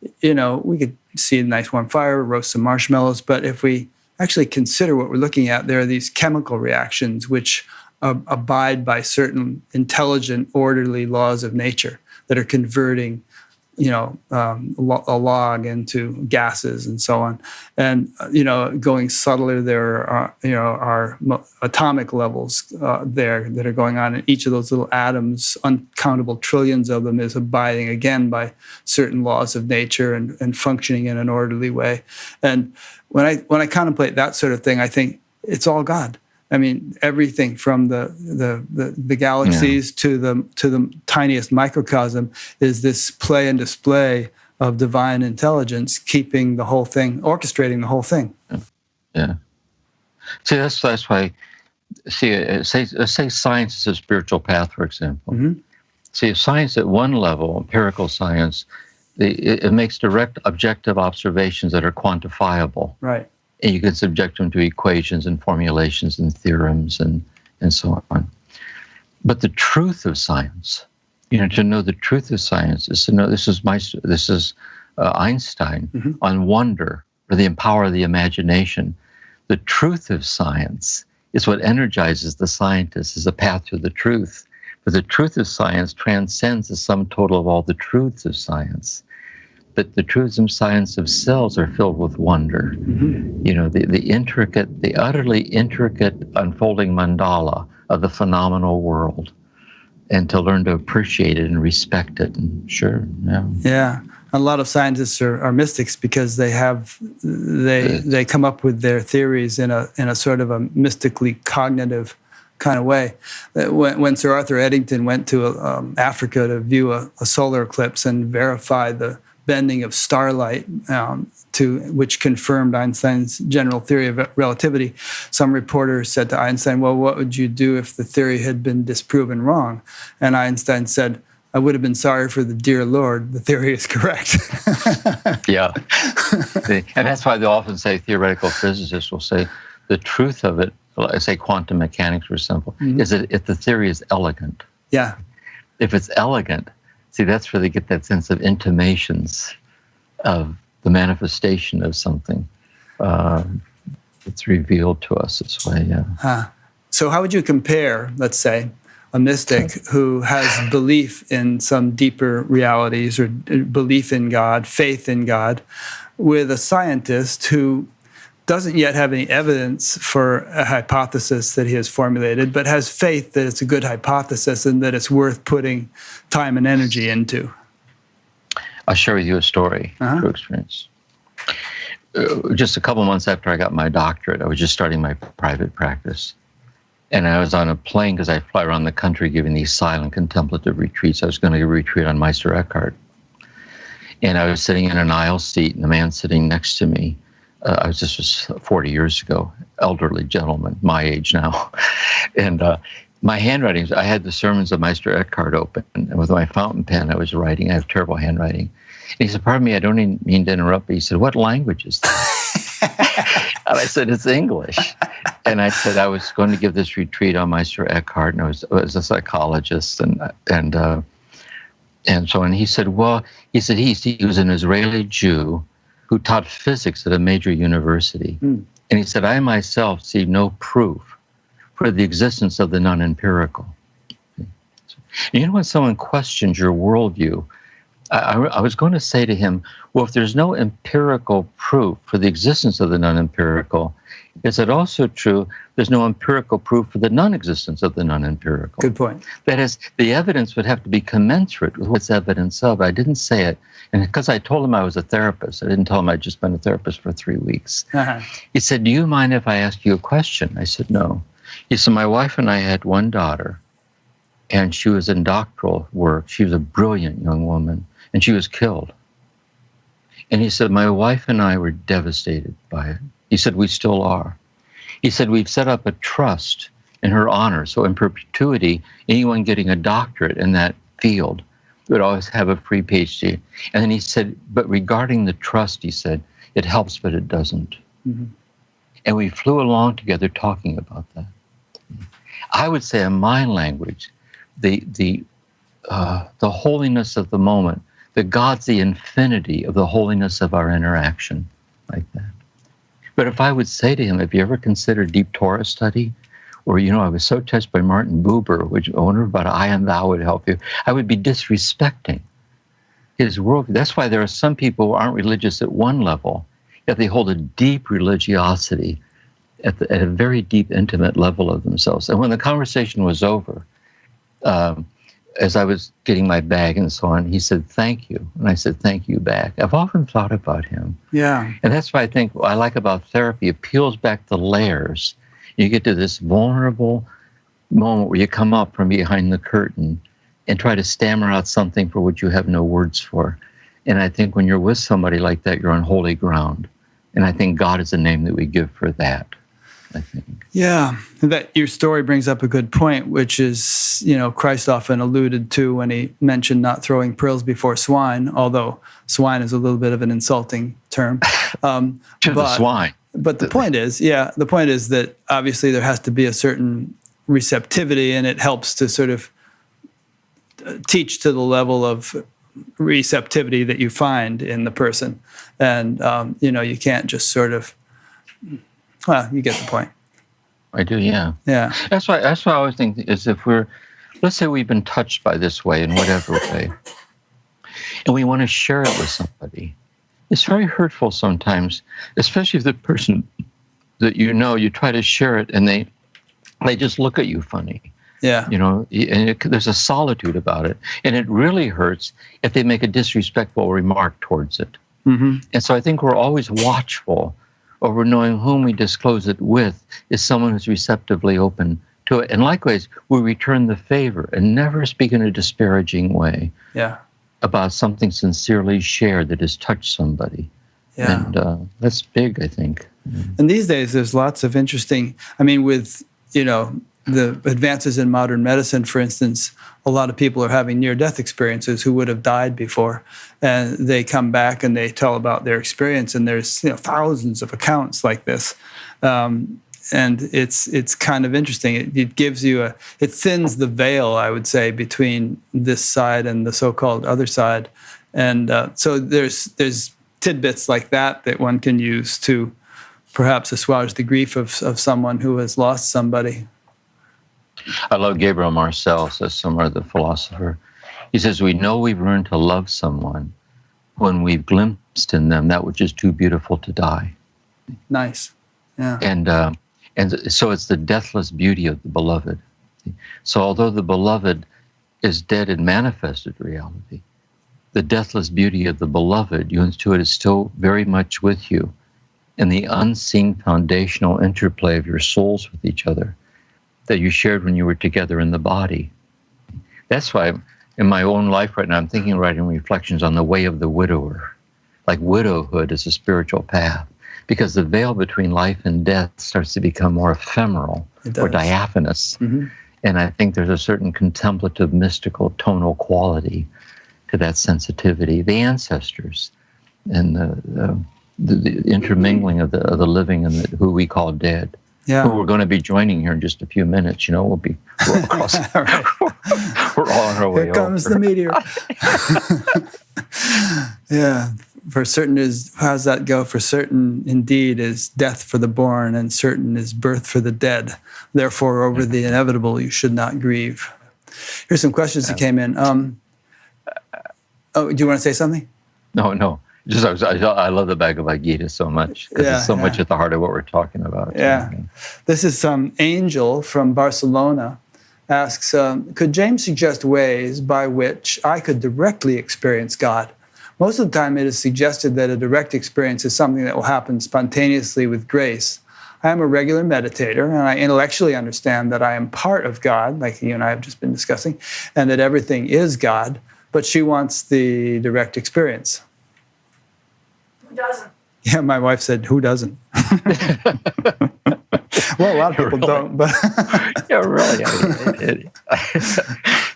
we could see a nice warm fire, roast some marshmallows, but if we actually consider what we're looking at, there are these chemical reactions which abide by certain intelligent, orderly laws of nature that are converting a log into gases and so on. And, going subtler, there are atomic levels there that are going on. And each of those little atoms, uncountable trillions of them, is abiding again by certain laws of nature and functioning in an orderly way. And when I contemplate that sort of thing, I think it's all God. I mean, everything from the galaxies to the tiniest microcosm is this play and display of divine intelligence, keeping the whole thing, orchestrating the whole thing. Yeah. See, that's why. See, say science is a spiritual path, for example. Mm-hmm. See, if science at one level, empirical science, it makes direct objective observations that are quantifiable. Right. And you can subject them to equations and formulations and theorems and so on. But the truth of science, to know the truth of science is to know, this is Einstein on wonder, or the power of the imagination. The truth of science is what energizes the scientist, is a path to the truth. But the truth of science transcends the sum total of all the truths of science. But the truths of science of cells are filled with wonder. Mm-hmm. The utterly intricate unfolding mandala of the phenomenal world, and to learn to appreciate it and respect it. And sure, yeah. Yeah, a lot of scientists are mystics because they come up with their theories in a sort of a mystically cognitive kind of way. When Sir Arthur Eddington went to Africa to view a solar eclipse and verify the bending of starlight, which confirmed Einstein's general theory of relativity, some reporter said to Einstein, well, what would you do if the theory had been disproven wrong? And Einstein said, I would have been sorry for the dear Lord. The theory is correct. Yeah. And that's why they often say, theoretical physicists will say, the truth of it, say quantum mechanics, for example, is that if the theory is elegant. Yeah. If it's elegant, see, that's where they get that sense of intimations of the manifestation of something. It's revealed to us this way, yeah. So how would you compare, let's say, a mystic who has belief in some deeper realities or belief in God, faith in God, with a scientist who doesn't yet have any evidence for a hypothesis that he has formulated, but has faith that it's a good hypothesis and that it's worth putting time and energy into? I'll share with you a story, true experience. Just a couple months after I got my doctorate, I was just starting my private practice. And I was on a plane because I fly around the country giving these silent contemplative retreats. I was going to retreat on Meister Eckhart. And I was sitting in an aisle seat, and the man sitting next to me, this was 40 years ago, elderly gentleman, my age now. And my handwriting, I had the sermons of Meister Eckhart open, and with my fountain pen, I was writing. I have terrible handwriting. And he said, pardon me, I don't even mean to interrupt, but he said, what language is that? And I said, it's English. And I said, I was going to give this retreat on Meister Eckhart, and I was a psychologist, and so, and he said, well, he was an Israeli Jew who taught physics at a major university. And he said, I myself see no proof for the existence of the non-empirical. And you know, when someone questions your worldview, I was going to say to him, well, if there's no empirical proof for the existence of the non-empirical, is it also true there's no empirical proof for the non-existence of the non-empirical? Good point. That is, the evidence would have to be commensurate with what's evidence of. I didn't say it, and because I told him I was a therapist, I didn't tell him I'd just been a therapist for 3 weeks. He said, do you mind if I ask you a question? I said, no. He said, my wife and I had one daughter, and she was in doctoral work. She was a brilliant young woman, and she was killed. And he said, my wife and I were devastated by it. He said, we still are. He said, we've set up a trust in her honor. So in perpetuity, anyone getting a doctorate in that field would always have a free PhD. And then he said, but regarding the trust, he said, it helps, but it doesn't. And we flew along together talking about that. I would say in my language, the holiness of the moment, the God's the infinity of the holiness of our interaction, like that. But if I would say to him, have you ever considered deep Torah study? Or, you know, I was so touched by Martin Buber, which I wonder about I and thou would help you. I would be disrespecting his worldview. That's why there are some people who aren't religious at one level, yet they hold a deep religiosity at a very deep, intimate level of themselves. And when the conversation was over, as I was getting my bag and so on, he said, thank you. And I said, thank you back. I've often thought about him. Yeah. And that's why I think what I like about therapy, it peels back the layers. You get to this vulnerable moment where you come up from behind the curtain and try to stammer out something for which you have no words for. And I think when you're with somebody like that, you're on holy ground. And I think God is the name that we give for that, I think. Yeah, that your story brings up a good point, which is, you know, Christ often alluded to when he mentioned not throwing pearls before swine, although swine is a little bit of an insulting term. To the swine. But the point is that obviously there has to be a certain receptivity, and it helps to sort of teach to the level of receptivity that you find in the person. And, you know, you can't just sort of, well, you get the point. I do, yeah. Yeah. That's why I always think is if let's say we've been touched by this way in whatever way, and we want to share it with somebody. It's very hurtful sometimes, especially if the person that you know, you try to share it and they just look at you funny. Yeah. You know, and there's a solitude about it. And it really hurts if they make a disrespectful remark towards it. And so I think we're always watchful over knowing whom we disclose it with is someone who's receptively open to it. And likewise, we return the favor and never speak in a disparaging way about something sincerely shared that has touched somebody. Yeah. And that's big, I think. And these days, there's lots of interesting, I mean, with, you know, the advances in modern medicine, for instance, a lot of people are having near-death experiences who would have died before, and they come back and they tell about their experience, and there's, you know, thousands of accounts like this, and it's kind of interesting. It gives you it thins the veil, I would say, between this side and the so-called other side, and so there's tidbits like that one can use to perhaps assuage the grief of someone who has lost somebody. I love Gabriel Marcel, says somewhere, the philosopher. He says, we know we've learned to love someone when we've glimpsed in them that which is too beautiful to die. Nice. Yeah. And so it's the deathless beauty of the beloved. So although the beloved is dead in manifested reality, the deathless beauty of the beloved, you intuit, is still very much with you in the unseen foundational interplay of your souls with each other. that you shared when you were together in the body. That's why in my own life right now, I'm thinking, writing reflections on the way of the widower. Like widowhood is a spiritual path, because the veil between life and death starts to become more ephemeral or diaphanous. Mm-hmm. And I think there's a certain contemplative, mystical, tonal quality to that sensitivity. The ancestors and the intermingling of the living and who we call dead. Yeah. Who we're going to be joining here in just a few minutes. We're all on our way. Here comes the meteor. Yeah. For certain is, how's that go? For certain indeed is death for the born, and certain is birth for the dead. Therefore, over the inevitable you should not grieve. Here's some questions that came in. Do you want to say something? No. Just I love the Bhagavad Gita so much, because it's so much at the heart of what we're talking about. Yeah. This is some Angel from Barcelona asks, could James suggest ways by which I could directly experience God? Most of the time it is suggested that a direct experience is something that will happen spontaneously with grace. I am a regular meditator, and I intellectually understand that I am part of God, like you and I have just been discussing, and that everything is God, but she wants the direct experience. Who doesn't? Yeah, my wife said, who doesn't? Well, a lot of people don't, but... Yeah, really.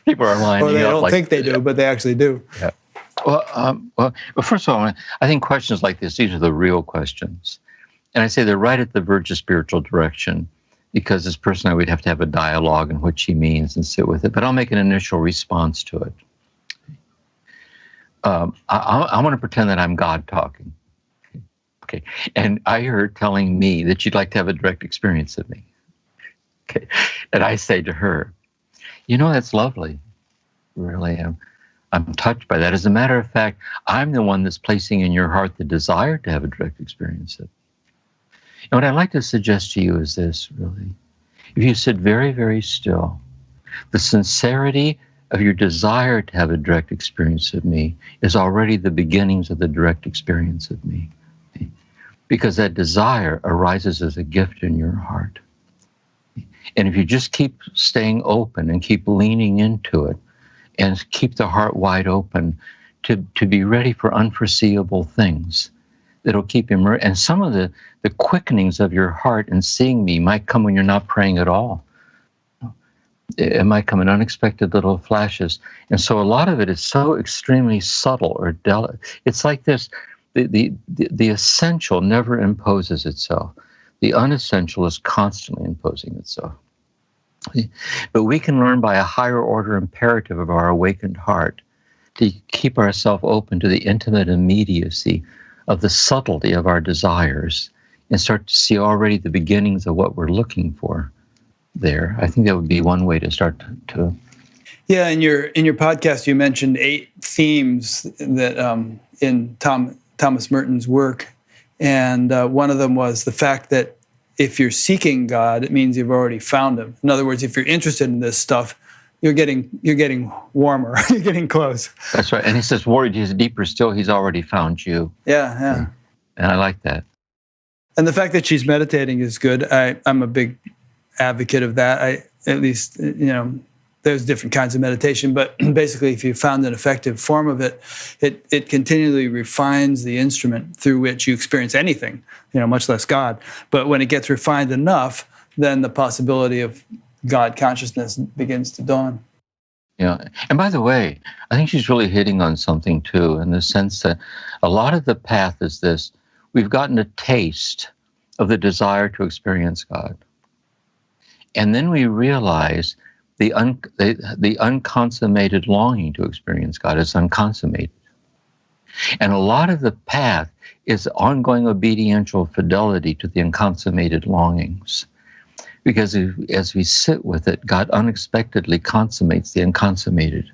People are lining up. Or they don't think they do, but they actually do. Yeah. Well, first of all, I think questions like this, these are the real questions. And I say they're right at the verge of spiritual direction, because this person and I would have to have a dialogue in what she means and sit with it. But I'll make an initial response to it. I want to pretend that I'm God talking. Okay. And I hear her telling me that she'd like to have a direct experience of me. Okay. And I say to her, that's lovely. Really, I'm touched by that. As a matter of fact, I'm the one that's placing in your heart the desire to have a direct experience of it. And what I'd like to suggest to you is this, really. If you sit very, very still, the sincerity of your desire to have a direct experience of me is already the beginnings of the direct experience of me. Because that desire arises as a gift in your heart. And if you just keep staying open and keep leaning into it, and keep the heart wide open to be ready for unforeseeable things that'll keep immersed. And some of the quickenings of your heart in seeing me might come when you're not praying at all. It might come in unexpected little flashes. And so a lot of it is so extremely subtle or delicate. It's like this, the essential never imposes itself. The unessential is constantly imposing itself. But we can learn by a higher order imperative of our awakened heart to keep ourselves open to the intimate immediacy of the subtlety of our desires and start to see already the beginnings of what we're looking for there. I think that would be one way to start to. Yeah, in your podcast, you mentioned 8 themes that in Thomas Merton's work, and one of them was the fact that if you're seeking God, it means you've already found him. In other words, if you're interested in this stuff, you're getting warmer, you're getting close. That's right. And he says, he's deeper still, he's already found you. Yeah. And I like that. And the fact that she's meditating is good. I'm a big advocate of that. There's different kinds of meditation, but basically if you found an effective form of it, it continually refines the instrument through which you experience anything, much less God. But when it gets refined enough, then the possibility of God consciousness begins to dawn. Yeah. And by the way, I think she's really hitting on something too, in the sense that a lot of the path is this: we've gotten a taste of the desire to experience God. And then we realize the unconsummated longing to experience God is unconsummated. And a lot of the path is ongoing obediential fidelity to the unconsummated longings. Because as we sit with it, God unexpectedly consummates the unconsummated.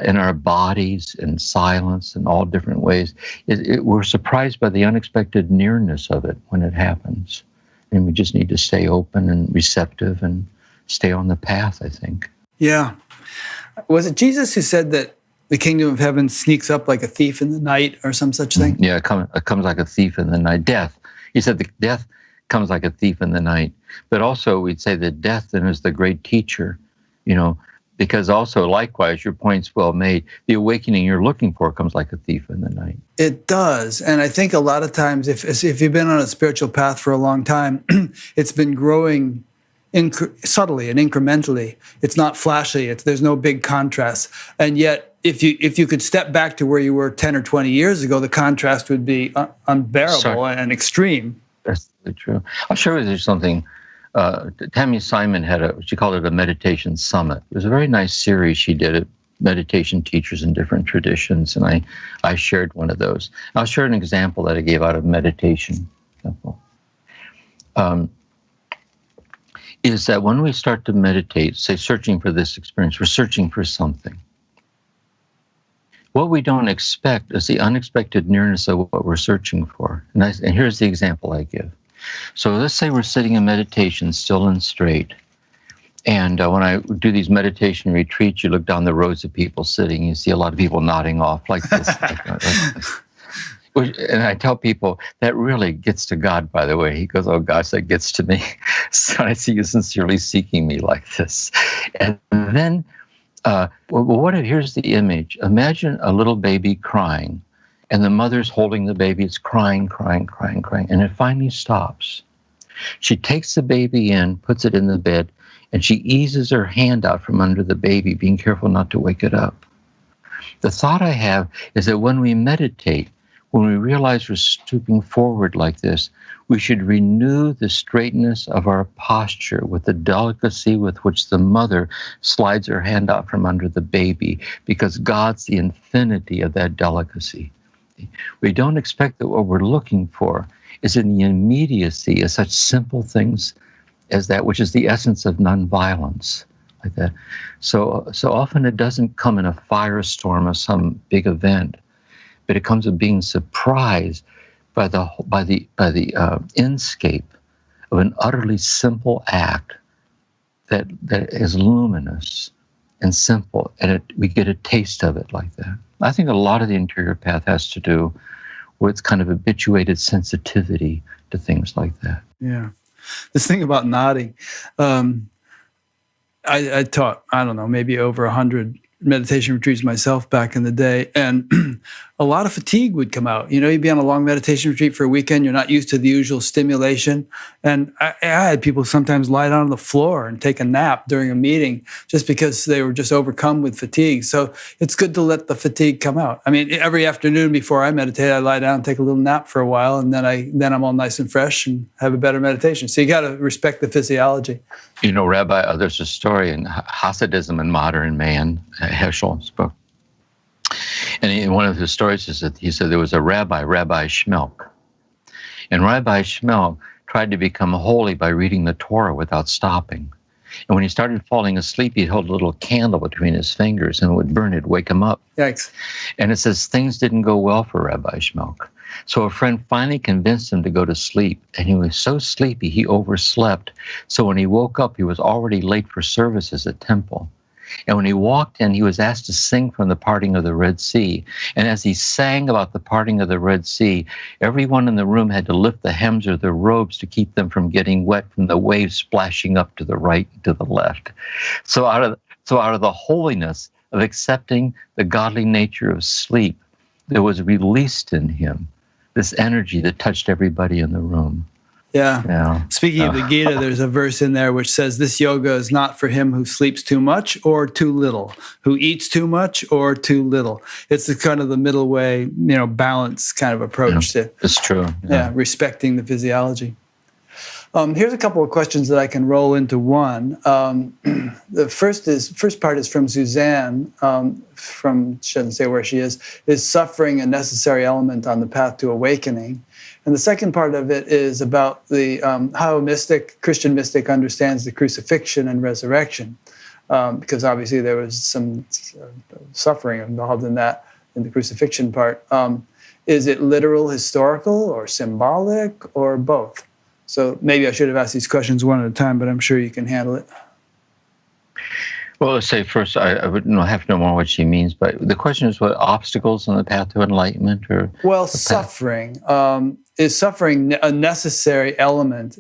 In our bodies, in silence, in all different ways. We're surprised by the unexpected nearness of it when it happens. And we just need to stay open and receptive and stay on the path, I think. Yeah. Was it Jesus who said that the kingdom of heaven sneaks up like a thief in the night or some such thing? Yeah, it comes like a thief in the night. Death. He said the death comes like a thief in the night. But also we'd say that death then is the great teacher, because also likewise, your point's well made. The awakening you're looking for comes like a thief in the night. It does. And I think a lot of times, if you've been on a spiritual path for a long time, it's been growing subtly and incrementally. It's not flashy. There's no big contrast. And yet, if you could step back to where you were 10 or 20 years ago, the contrast would be unbearable and extreme. That's really true. I'll share with you something. Tammy Simon she called it a meditation summit. It was a very nice series she did of meditation teachers in different traditions, and I shared one of those. I'll share an example that I gave out of meditation. Is that when we start to meditate, say searching for this experience, we're searching for something. What we don't expect is the unexpected nearness of what we're searching for. And here's the example I give. So let's say we're sitting in meditation, still and straight. And when I do these meditation retreats, you look down the rows of people sitting, you see a lot of people nodding off like this. And I tell people, that really gets to God, by the way. He goes, oh gosh, that gets to me. So I see you sincerely seeking me like this. And then, here's the image. Imagine a little baby crying, and the mother's holding the baby. It's crying, crying, crying, crying, and it finally stops. She takes the baby in, puts it in the bed, and she eases her hand out from under the baby, being careful not to wake it up. The thought I have is that when we meditate, when we realize we're stooping forward like this, we should renew the straightness of our posture with the delicacy with which the mother slides her hand out from under the baby, because God's the infinity of that delicacy. We don't expect that what we're looking for is in the immediacy of such simple things as that, which is the essence of nonviolence, like that. So often it doesn't come in a firestorm of some big event, but it comes of being surprised by the inscape of an utterly simple act that is luminous and simple, and we get a taste of it like that. I think a lot of the interior path has to do with kind of habituated sensitivity to things like that. Yeah. This thing about nodding, I taught, I don't know, maybe over 100 meditation retreats myself back in the day, and a lot of fatigue would come out. You'd be on a long meditation retreat for a weekend, you're not used to the usual stimulation, and I had people sometimes lie down on the floor and take a nap during a meeting just because they were just overcome with fatigue. So it's good to let the fatigue come out. I mean, every afternoon before I meditate, I lie down, take a little nap for a while, and then I'm all nice and fresh and have a better meditation. So you got to respect the physiology. Rabbi, there's a story in Hasidism and Modern Man, Heschel's book. And in one of his stories is that he said there was a Rabbi Schmelk. And Rabbi Schmelk tried to become holy by reading the Torah without stopping. And when he started falling asleep, he'd hold a little candle between his fingers and it would burn, it'd wake him up. Yikes. And it says things didn't go well for Rabbi Schmelk. So a friend finally convinced him to go to sleep, and he was so sleepy he overslept. So when he woke up, he was already late for services at temple. And when he walked in, he was asked to sing from the parting of the Red Sea. And as he sang about the parting of the Red Sea, everyone in the room had to lift the hems of their robes to keep them from getting wet from the waves splashing up to the right and to the left. So out of the holiness of accepting the godly nature of sleep, there was released in him this energy that touched everybody in the room. Yeah. Speaking of the Gita, there's a verse in there which says, this yoga is not for him who sleeps too much or too little, who eats too much or too little. It's the kind of the middle way, balance kind of approach to. It's true. Yeah, respecting the physiology. Here's a couple of questions that I can roll into one. The first part is from Suzanne, she doesn't say where she is suffering a necessary element on the path to awakening? And the second part of it is about the how a Christian mystic understands the crucifixion and resurrection, because obviously there was some suffering involved in that, in the crucifixion part. Is it literal, historical, or symbolic, or both? So maybe I should have asked these questions one at a time, but I'm sure you can handle it. Well, let's say first, I would have to know more what she means, but the question is what obstacles on the path to enlightenment or? Well, suffering. is suffering a necessary element?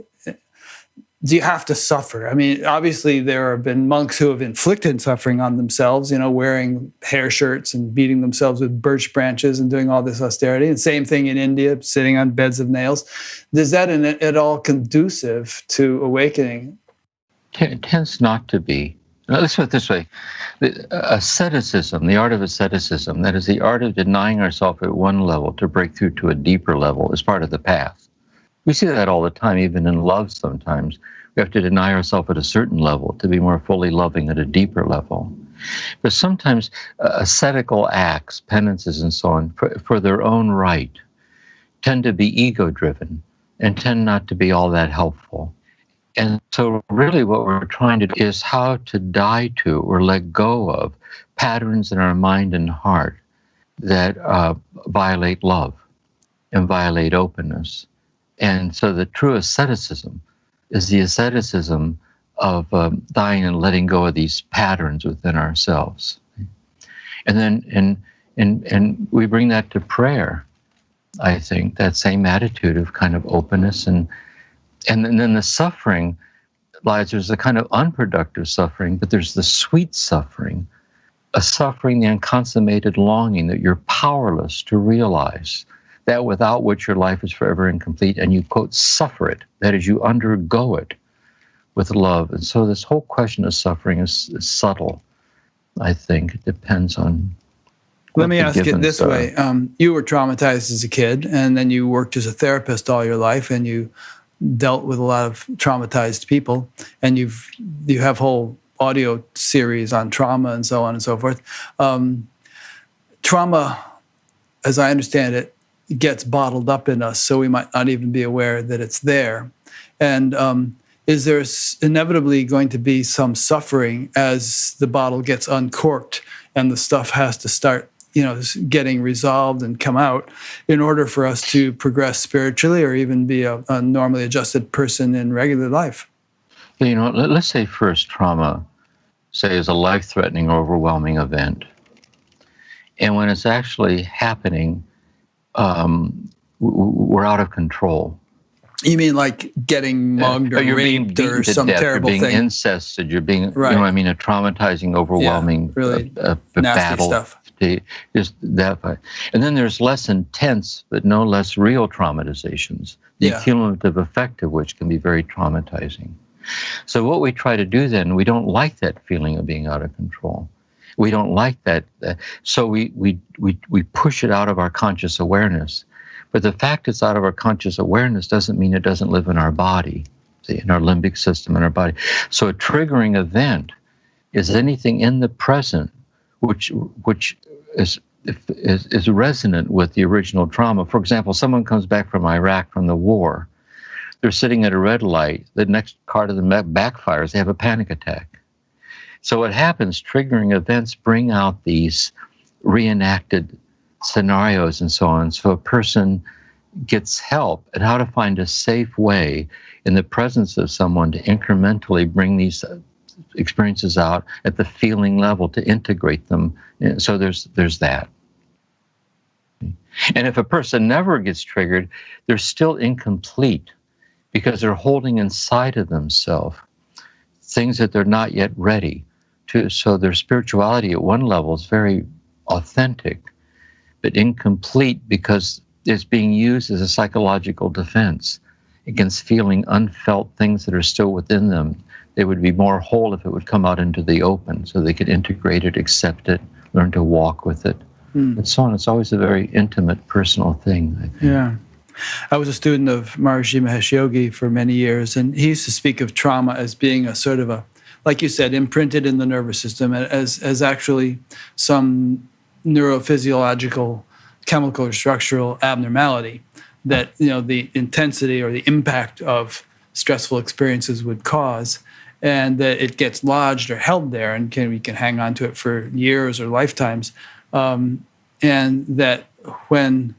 Do you have to suffer? I mean, obviously there have been monks who have inflicted suffering on themselves, wearing hair shirts and beating themselves with birch branches and doing all this austerity. And same thing in India, sitting on beds of nails. Is that at all conducive to awakening? It tends not to be. Let's put it this way. Asceticism, the art of asceticism, that is the art of denying ourselves at one level to break through to a deeper level, is part of the path. We see that all the time, even in love sometimes. We have to deny ourselves at a certain level to be more fully loving at a deeper level. But sometimes ascetical acts, penances and so on, for their own right, tend to be ego-driven and tend not to be all that helpful. And so really what we're trying to do is how to die to or let go of patterns in our mind and heart that violate love and violate openness. And so the true asceticism is the asceticism of dying and letting go of these patterns within ourselves. And then and we bring that to prayer, I think, that same attitude of kind of openness. And then the suffering lies, there's a kind of unproductive suffering, but there's the sweet suffering, a suffering, the unconsummated longing that you're powerless to realize, that without which your life is forever incomplete, and you, quote, suffer it. That is, you undergo it with love. And so this whole question of suffering is subtle, I think. It depends on Let me ask it this way. You were traumatized as a kid, and then you worked as a therapist all your life, and you dealt with a lot of traumatized people, and you have whole audio series on trauma and so on and so forth. Trauma, as I understand it, gets bottled up in us, so we might not even be aware that it's there. And is there inevitably going to be some suffering as the bottle gets uncorked and the stuff has to start, getting resolved and come out in order for us to progress spiritually or even be a normally adjusted person in regular life? Let's say first trauma, say, is a life-threatening or overwhelming event. And when it's actually happening, we're out of control. You mean like getting mugged or raped or some terrible thing? You're being incested. You're being, right. A traumatizing, overwhelming, really nasty battle. Stuff. Just that. And then there's less intense, but no less real traumatizations, the cumulative effect of which can be very traumatizing. So what we try to do then, we don't like that feeling of being out of control. We don't like that. So we push it out of our conscious awareness. But the fact it's out of our conscious awareness doesn't mean it doesn't live in our body, in our limbic system, in our body. So a triggering event is anything in the present which is resonant with the original trauma. For example, someone comes back from Iraq from the war. They're sitting at a red light. The next car to them backfires. They have a panic attack. So what happens, triggering events bring out these reenacted scenarios and so on. So a person gets help at how to find a safe way in the presence of someone to incrementally bring these experiences out at the feeling level, to integrate them. So there's that. And if a person never gets triggered, they're still incomplete because they're holding inside of themselves things that they're not yet ready to. So their spirituality at one level is very authentic, but incomplete because it's being used as a psychological defense against feeling unfelt things that are still within them. They would be more whole if it would come out into the open so they could integrate it, accept it, learn to walk with it, and so on. It's always a very intimate, personal thing, I think. Yeah. I was a student of Maharishi Mahesh Yogi for many years, and he used to speak of trauma as being a sort of like you said, imprinted in the nervous system, as actually some neurophysiological, chemical or structural abnormality that the intensity or the impact of stressful experiences would cause, and that it gets lodged or held there, and we can hang on to it for years or lifetimes, and that when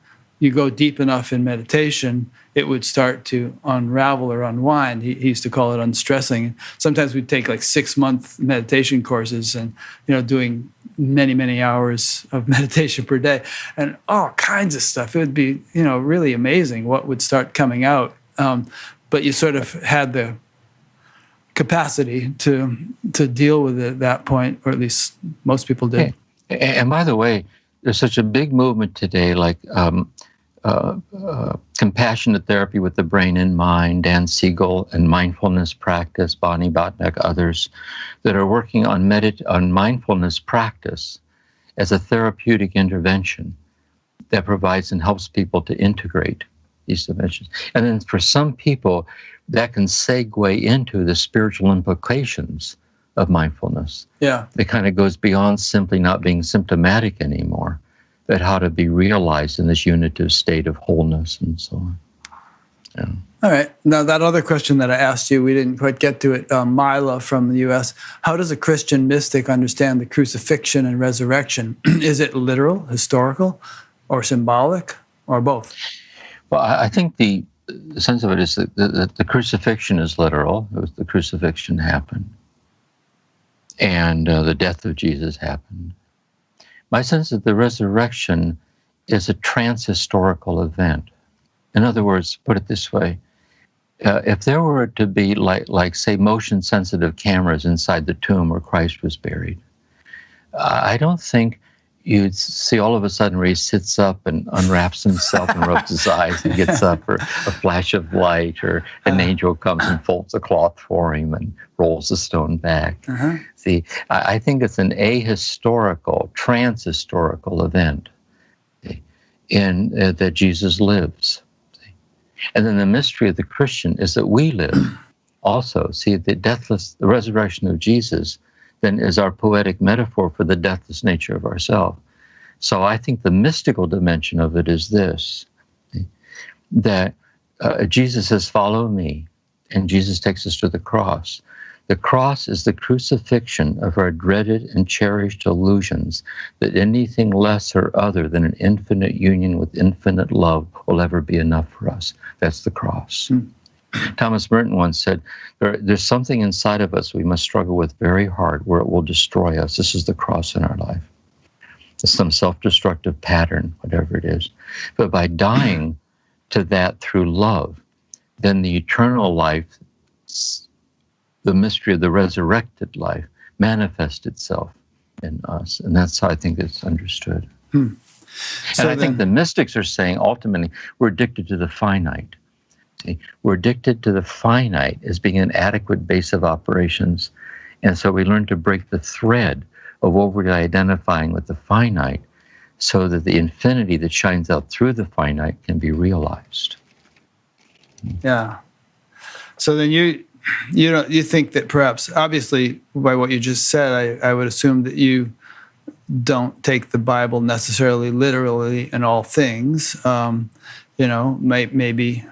you go deep enough in meditation, it would start to unravel or unwind. He used to call it unstressing. Sometimes we'd take like 6-month meditation courses and, doing many, many hours of meditation per day and all kinds of stuff. It would be, really amazing what would start coming out. But you sort of had the capacity to deal with it at that point, or at least most people did. And by the way, there's such a big movement today, like compassionate therapy with the brain in mind, Dan Siegel, and mindfulness practice, Bonnie Botnick, others, that are working on mindfulness practice as a therapeutic intervention that provides and helps people to integrate these dimensions. And then for some people, that can segue into the spiritual implications of mindfulness. Yeah. It kind of goes beyond simply not being symptomatic anymore, but how to be realized in this unitive state of wholeness and so on. Yeah. All right. Now, that other question that I asked you, we didn't quite get to it. Mila from the U.S., how does a Christian mystic understand the crucifixion and resurrection? Is it literal, historical, or symbolic, or both? Well, I think the sense of it is that the crucifixion is literal. It was the crucifixion happened. And the death of Jesus happened. My sense that the resurrection is a trans-historical event. In other words, put it this way, if there were to be like say motion-sensitive cameras inside the tomb where Christ was buried, I don't think you'd see all of a sudden where he sits up and unwraps himself and rubs his eyes and gets up, or a flash of light, or an angel comes and folds the cloth for him and rolls the stone back. Uh-huh. See, I think it's an ahistorical, trans-historical event in that Jesus lives. And then the mystery of the Christian is that we live also. See, the deathless, the resurrection of Jesus then is our poetic metaphor for the deathless nature of ourselves. So I think the mystical dimension of it is this, that Jesus says, follow me, and Jesus takes us to the cross. The cross is the crucifixion of our dreaded and cherished illusions that anything less or other than an infinite union with infinite love will ever be enough for us. That's the cross. Thomas Merton once said, there's something inside of us we must struggle with very hard where it will destroy us. This is the cross in our life. It's some self-destructive pattern, whatever it is. But by dying to that through love, then the eternal life, the mystery of the resurrected life, manifests itself in us. And that's how I think it's understood. And I think the mystics are saying, ultimately, we're addicted to the finite. We're addicted to the finite as being an adequate base of operations. And so we learn to break the thread of overly identifying with the finite so that the infinity that shines out through the finite can be realized. Yeah. So then you think that perhaps, obviously, by what you just said, I would assume that you don't take the Bible necessarily literally in all things. Maybe,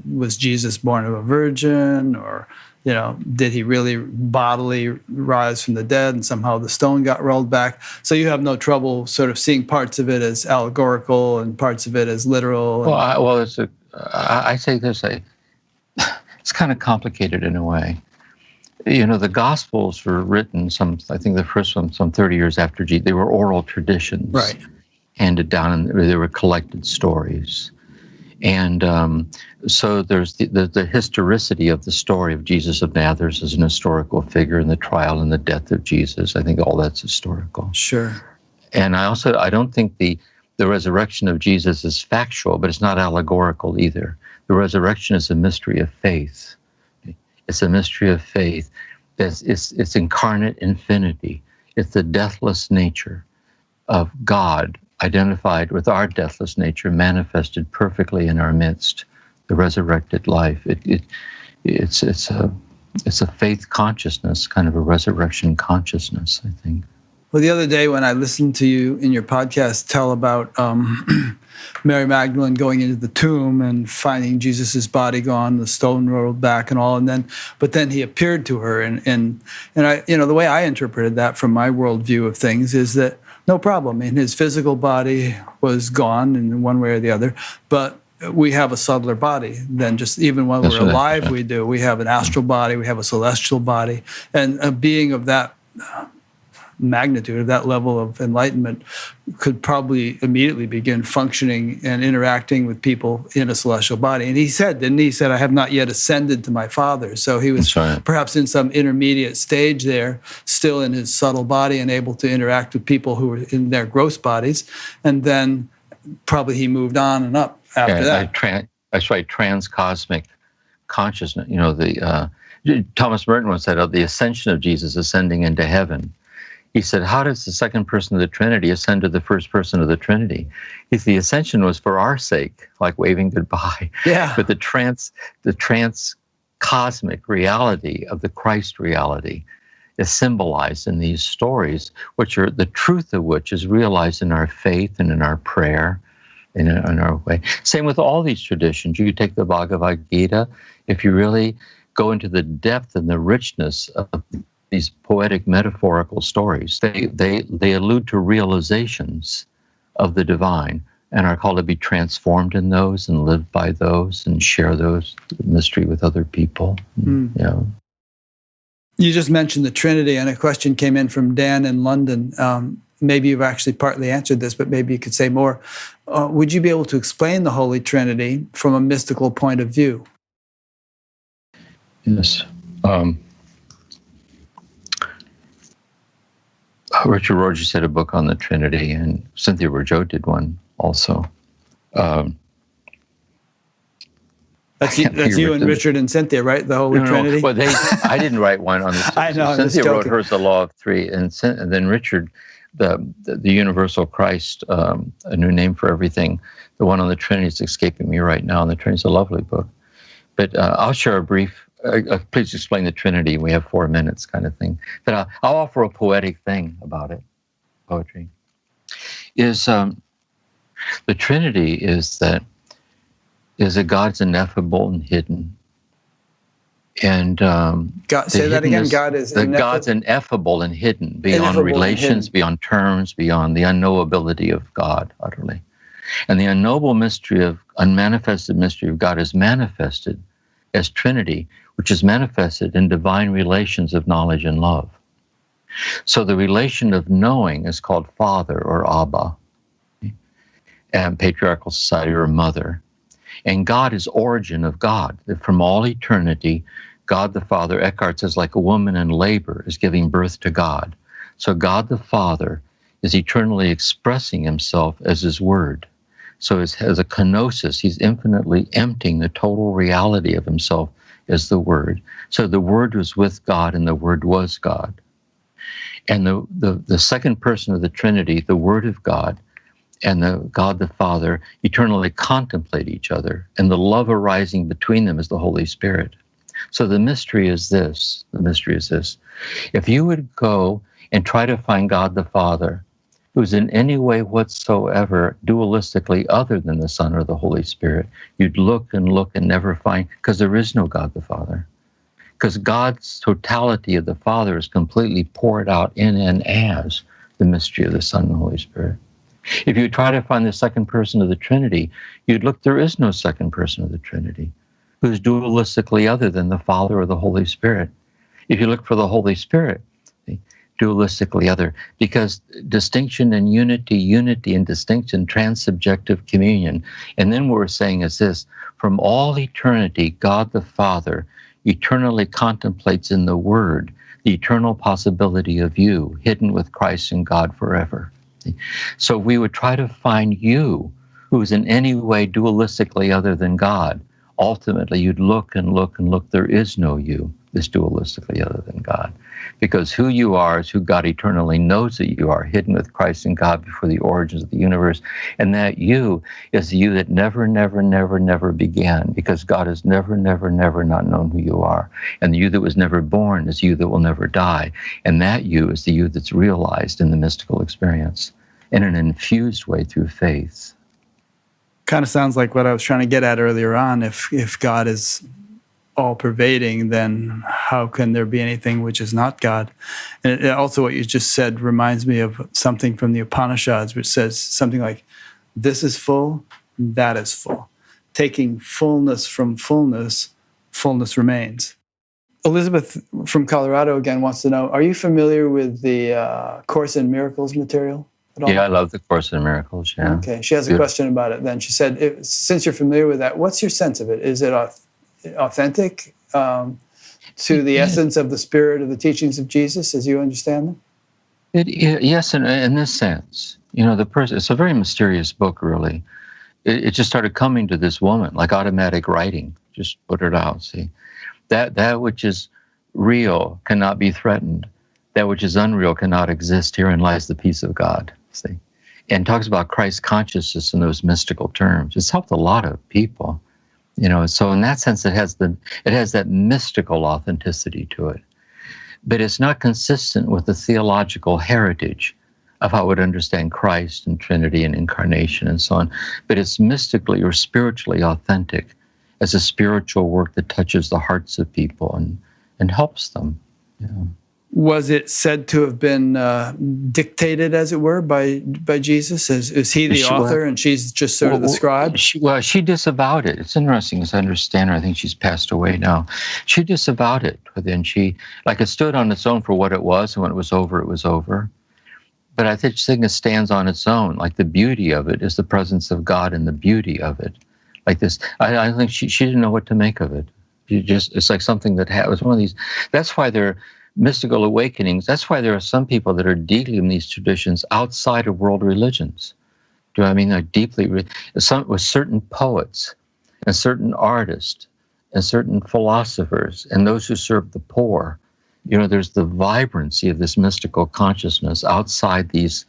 was Jesus born of a virgin, or, did he really bodily rise from the dead and somehow the stone got rolled back? So you have no trouble sort of seeing parts of it as allegorical and parts of it as literal. I say this, it's kind of complicated in a way. The Gospels were written, I think the first one, some 30 years after Jesus. They were oral traditions, right, handed down, and they were collected stories. And so there's the historicity of the story of Jesus of Nazareth as an historical figure, and the trial and the death of Jesus. I think all that's historical. Sure. And I don't think the resurrection of Jesus is factual, but it's not allegorical either. The resurrection is a mystery of faith. It's a mystery of faith. It's incarnate infinity. It's the deathless nature of God identified with our deathless nature, manifested perfectly in our midst, the resurrected life. It's a faith consciousness, kind of a resurrection consciousness, I think. Well, the other day when I listened to you in your podcast tell about Mary Magdalene going into the tomb and finding Jesus's body gone, the stone rolled back and all, but then he appeared to her, and I, the way I interpreted that from my worldview of things is that no problem. And his physical body was gone in one way or the other, but we have a subtler body than just even when we're alive. We do. We have an astral body, we have a celestial body, and a being of that magnitude, of that level of enlightenment, could probably immediately begin functioning and interacting with people in a celestial body. And he said, didn't he? He said, I have not yet ascended to my Father. So he was perhaps in some intermediate stage there, still in his subtle body and able to interact with people who were in their gross bodies. And then probably he moved on and up after that. That's right, transcosmic consciousness. You know, Thomas Merton once said of the ascension of Jesus ascending into heaven. He said, how does the second person of the Trinity ascend to the first person of the Trinity? The ascension was for our sake, like waving goodbye. Yeah. But the transcosmic reality of the Christ reality is symbolized in these stories, which are the truth of which is realized in our faith and in our prayer, in our way. Same with all these traditions. You take the Bhagavad Gita, if you really go into the depth and the richness of these poetic metaphorical stories, they allude to realizations of the divine and are called to be transformed in those and live by those and share those mystery with other people. You know. You just mentioned the Trinity, and a question came in from Dan in London. Maybe you've actually partly answered this, but maybe you could say more. Would you be able to explain the Holy Trinity from a mystical point of view? Yes. Richard Rogers had a book on the Trinity, and Cynthia Bourgeault did one also. That's you and Richard and Cynthia, right? The Holy Trinity? Well, I didn't write one on this. I know. Cynthia wrote hers, The Law of Three, and then Richard, the Universal Christ, A New Name for Everything. The one on the Trinity is escaping me right now, and the Trinity is a lovely book. But I'll share a brief. Please explain the Trinity. We have 4 minutes, kind of thing. But I'll offer a poetic thing about it. Poetry is the Trinity is that God's ineffable and hidden. And God, say that again. God's ineffable and hidden, beyond relations, beyond terms, beyond the unknowability of God utterly. And the unknowable mystery of unmanifested mystery of God is manifested as Trinity, which is manifested in divine relations of knowledge and love. So the relation of knowing is called Father or Abba, and patriarchal society or Mother. And God is origin of God. That from all eternity, God the Father, Eckhart says, like a woman in labor, is giving birth to God. So God the Father is eternally expressing himself as his word. So as a kenosis, he's infinitely emptying the total reality of himself as the Word. So the Word was with God and the Word was God. And the second person of the Trinity, the Word of God, and the God the Father eternally contemplate each other, and the love arising between them is the Holy Spirit. So the mystery is this. If you would go and try to find God the Father, who's in any way whatsoever dualistically other than the Son or the Holy Spirit, you'd look and never find, because there is no God the Father. Because God's totality of the Father is completely poured out in and as the mystery of the Son and the Holy Spirit. If you try to find the second person of the Trinity, you'd look, there is no second person of the Trinity who's dualistically other than the Father or the Holy Spirit. If you look for the Holy Spirit, dualistically other, because distinction and unity and distinction, transsubjective communion. And then what we're saying is this: from all eternity, God the Father eternally contemplates in the Word the eternal possibility of you, hidden with Christ and God forever. So we would try to find you, who is in any way dualistically other than God. Ultimately, you'd look and look. There is no you that's dualistically other than God. Because who you are is who God eternally knows that you are, hidden with Christ and God before the origins of the universe. And that you is the you that never began, because God has never not known who you are. And the you that was never born is you that will never die. And that you is the you that's realized in the mystical experience in an infused way through faith. Kind of sounds like what I was trying to get at earlier on. If God is all-pervading, then how can there be anything which is not God? And also what you just said reminds me of something from the Upanishads, which says something like, this is full, that is full. Taking fullness from fullness, fullness remains. Elizabeth from Colorado again wants to know, are you familiar with the Course in Miracles material at all? Yeah, I love the Course in Miracles, yeah. Okay, she has a question about it then. She said, since you're familiar with that, what's your sense of it? Is it authentic to the essence of the spirit of the teachings of Jesus as you understand them? Yes, in this sense. It's a very mysterious book, really. It just started coming to this woman, like automatic writing, just put it out, see. That which is real cannot be threatened. That which is unreal cannot exist. Herein lies the peace of God, see. And talks about Christ consciousness in those mystical terms. It's helped a lot of people, So in that sense, it has that mystical authenticity to it. But it's not consistent with the theological heritage of how it would understand Christ and Trinity and incarnation and so on. But it's mystically or spiritually authentic as a spiritual work that touches the hearts of people and helps them. Was it said to have been dictated, as it were, by Jesus? Is he the author and she's just sort of the scribe? She disavowed it. It's interesting, as I understand her. I think she's passed away now. She disavowed it. But then it stood on its own for what it was, and when it was over, it was over. But I think it stands on its own. Like the beauty of it is the presence of God and the beauty of it. Like this, I think she didn't know what to make of it. It's like something that was one of these. That's why they're mystical awakenings. That's why there are some people that are deeply in these traditions outside of world religions. Do I mean like deeply? With certain poets and certain artists and certain philosophers and those who serve the poor. There's the vibrancy of this mystical consciousness outside these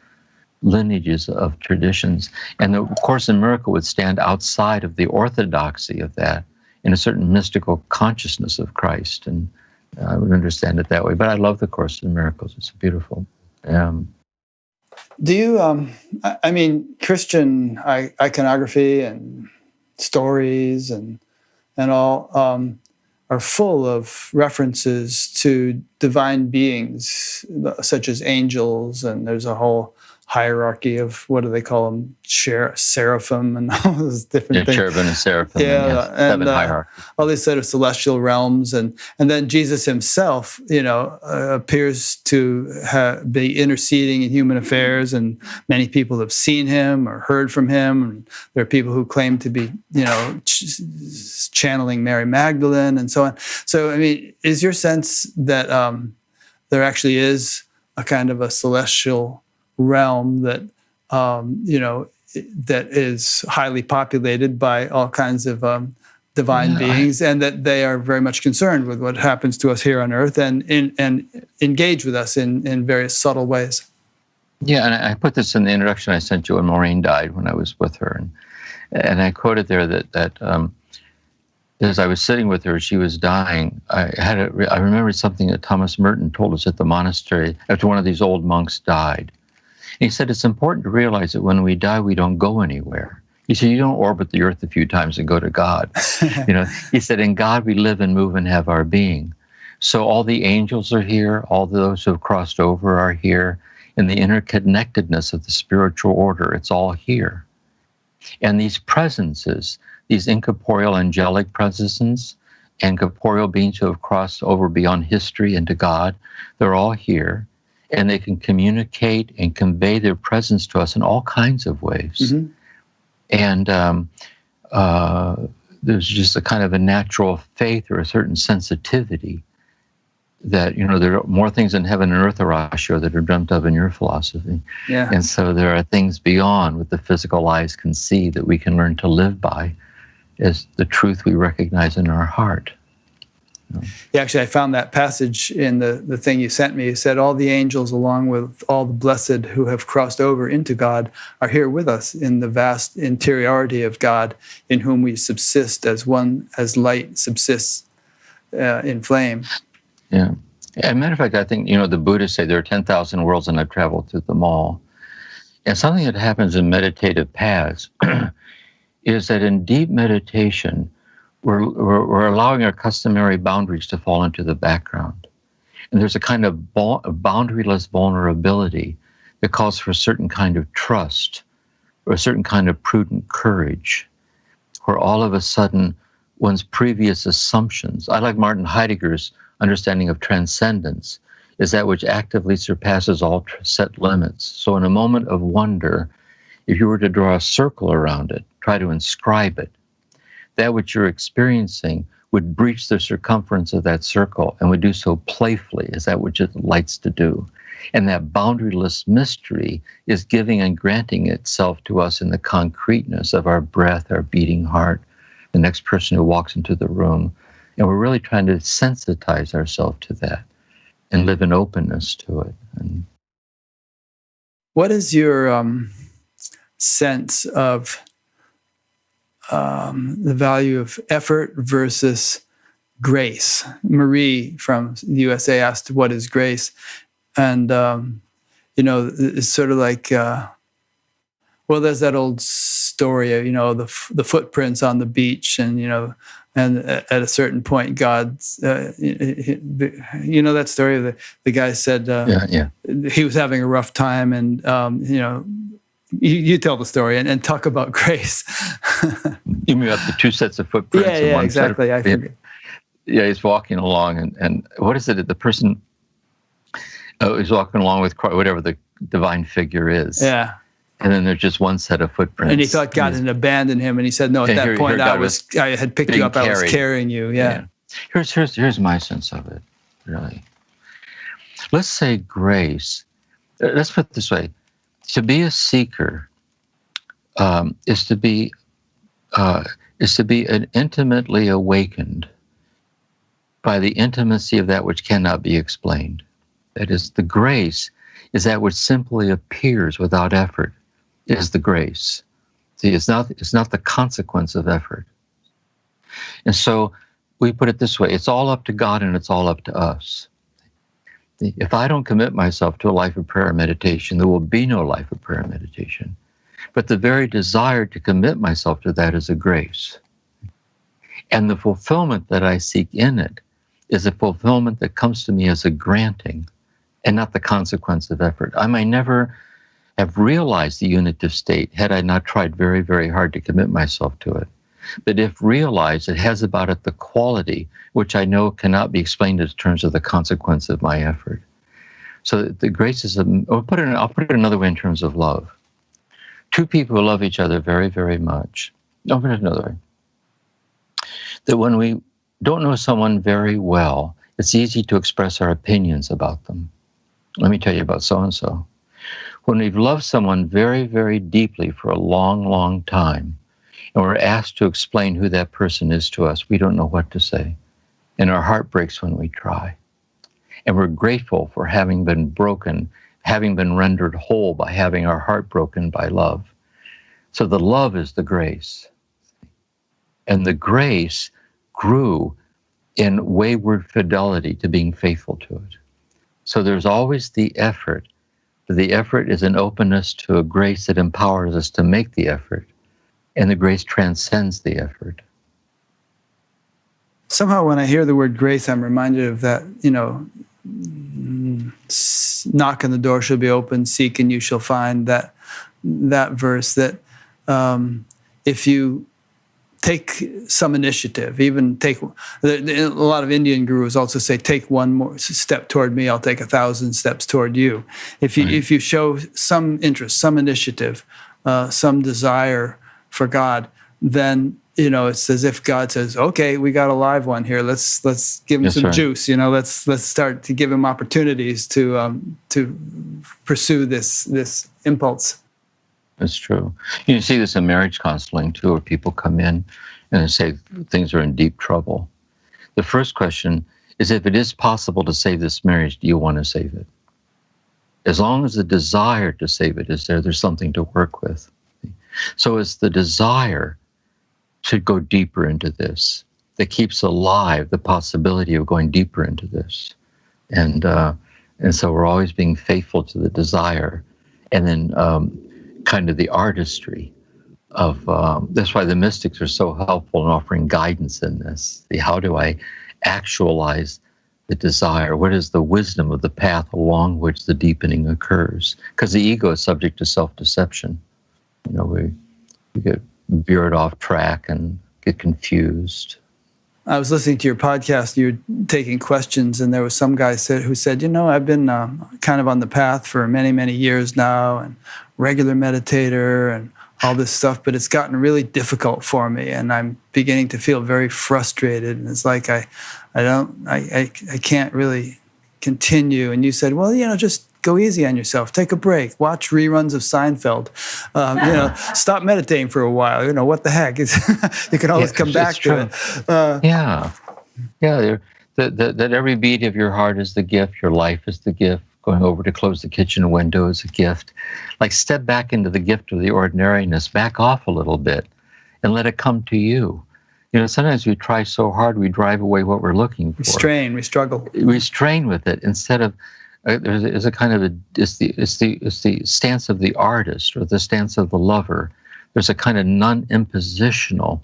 lineages of traditions. And the Course in Miracles would stand outside of the orthodoxy of that in a certain mystical consciousness of Christ. And I would understand it that way. But I love the Course in Miracles. It's beautiful. Do you, Christian iconography and stories and all are full of references to divine beings, such as angels, and there's a whole hierarchy of, what do they call them, seraphim and all those different things. Cherubim and seraphim. Yeah, yes. Seven hierarchy. All these sort of celestial realms, and then Jesus himself, appears to be interceding in human affairs, and many people have seen him or heard from him. And there are people who claim to be, channeling Mary Magdalene and so on. So, is your sense that there actually is a kind of a celestial realm that that is highly populated by all kinds of divine beings, and that they are very much concerned with what happens to us here on earth and engage with us in various subtle ways? Yeah, and I put this in the introduction I sent you when Maureen died, when I was with her, and I quoted there that as I was sitting with her, she was dying. I remembered something that Thomas Merton told us at the monastery after one of these old monks died. And he said, it's important to realize that when we die, we don't go anywhere. He said, you don't orbit the earth a few times and go to God. He said, in God we live and move and have our being. So all the angels are here, all those who have crossed over are here. In the interconnectedness of the spiritual order, it's all here. And these presences, these incorporeal angelic presences and corporeal beings who have crossed over beyond history into God, they're all here. And they can communicate and convey their presence to us in all kinds of ways. Mm-hmm. And there's just a kind of a natural faith or a certain sensitivity that, there are more things in heaven and earth, Horatio, that are dreamt of in your philosophy. Yeah. And so there are things beyond what the physical eyes can see that we can learn to live by as the truth we recognize in our heart. Yeah, actually, I found that passage in the thing you sent me. It said, all the angels, along with all the blessed who have crossed over into God, are here with us in the vast interiority of God, in whom we subsist as one, as light subsists in flame. Yeah. As a matter of fact, I think, the Buddhists say there are 10,000 worlds, and I've traveled through them all. And something that happens in meditative paths is that in deep meditation, we're allowing our customary boundaries to fall into the background. And there's a kind of boundaryless vulnerability that calls for a certain kind of trust or a certain kind of prudent courage, where all of a sudden one's previous assumptions, I like Martin Heidegger's understanding of transcendence, is that which actively surpasses all set limits. So in a moment of wonder, if you were to draw a circle around it, try to inscribe it, that which you're experiencing would breach the circumference of that circle and would do so playfully, as that which it likes to do. And that boundaryless mystery is giving and granting itself to us in the concreteness of our breath, our beating heart, the next person who walks into the room. And we're really trying to sensitize ourselves to that and live in openness to it. And what is your sense of the value of effort versus grace? Marie from the USA asked, what is grace? And, it's sort of like, there's that old story of, the footprints on the beach and, and at a certain point, God's, that story of the guy said he was having a rough time and, you tell the story and talk about grace. You mean about the two sets of footprints? Yeah, exactly. I forget. Yeah, he's walking along, and what is it? The person is walking along with whatever the divine figure is. Yeah. And then there's just one set of footprints. And he thought God had abandoned him, and he said, "No, at that point, I had picked you up. Carried. I was carrying you." Yeah. Here's my sense of it. Really, let's say grace. Let's put it this way: to be a seeker is to be an intimately awakened by the intimacy of that which cannot be explained. That is, the grace is that which simply appears without effort. Is the grace. See, it's not the consequence of effort. And so we put it this way: it's all up to God and it's all up to us. If I don't commit myself to a life of prayer and meditation, there will be no life of prayer and meditation. But the very desire to commit myself to that is a grace. And the fulfillment that I seek in it is a fulfillment that comes to me as a granting and not the consequence of effort. I may never have realized the unitive state had I not tried very, very hard to commit myself to it. But if realized, it has about it the quality which I know cannot be explained in terms of the consequence of my effort. So the grace is, I'll put it another way in terms of love. Two people who love each other very, very much. I'll put it another way. That when we don't know someone very well, it's easy to express our opinions about them. Let me tell you about so-and-so. When we've loved someone very, very deeply for a long, long time, and we're asked to explain who that person is to us, we don't know what to say. And our heart breaks when we try. And we're grateful for having been broken, having been rendered whole by having our heart broken by love. So the love is the grace. And the grace grew in wayward fidelity to being faithful to it. So there's always the effort. The effort is an openness to a grace that empowers us to make the effort, and the grace transcends the effort. Somehow when I hear the word grace, I'm reminded of that, knock on the door shall be open, seek and you shall find, that verse that if you take some initiative, even a lot of Indian gurus also say, take one more step toward me, I'll take 1,000 steps toward you. If you show some interest, some initiative, some desire for God, then it's as if God says, okay, we got a live one here. Let's give him some juice. Let's start to give him opportunities to pursue this impulse. That's true. You see this in marriage counseling too, where people come in and they say things are in deep trouble. The first question is, if it is possible to save this marriage, do you want to save it? As long as the desire to save it is there, there's something to work with. So it's the desire to go deeper into this that keeps alive the possibility of going deeper into this. And so we're always being faithful to the desire, and then kind of the artistry That's why the mystics are so helpful in offering guidance in this. How do I actualize the desire? What is the wisdom of the path along which the deepening occurs? Because the ego is subject to self-deception. We get veered off track and get confused. I was listening to your podcast. You were taking questions, and there was some guy who said, I've been kind of on the path for many, many years now, and regular meditator and all this stuff, but it's gotten really difficult for me, and I'm beginning to feel very frustrated. And it's like I can't really continue. And you said, well, just go easy on yourself. Take a break. Watch reruns of Seinfeld. Stop meditating for a while. What the heck? You can always come back to it. Yeah. That every beat of your heart is the gift. Your life is the gift. Going over to close the kitchen window is a gift. Like, step back into the gift of the ordinariness. Back off a little bit and let it come to you. Sometimes we try so hard we drive away what we're looking for. We struggle. We strain with it instead of. There's a kind of it's the stance of the artist or the stance of the lover. There's a kind of non-impositional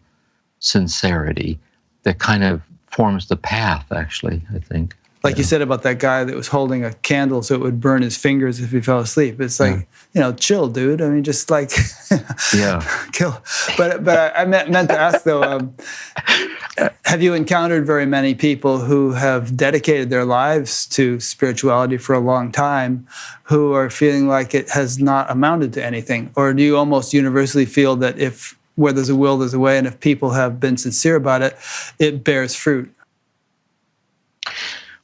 sincerity that kind of forms the path, actually, I think. Like you said about that guy that was holding a candle so it would burn his fingers if he fell asleep. It's like, chill, dude. I mean, just like, kill. But I meant to ask, though, have you encountered very many people who have dedicated their lives to spirituality for a long time who are feeling like it has not amounted to anything? Or do you almost universally feel that where there's a will, there's a way, and if people have been sincere about it, it bears fruit?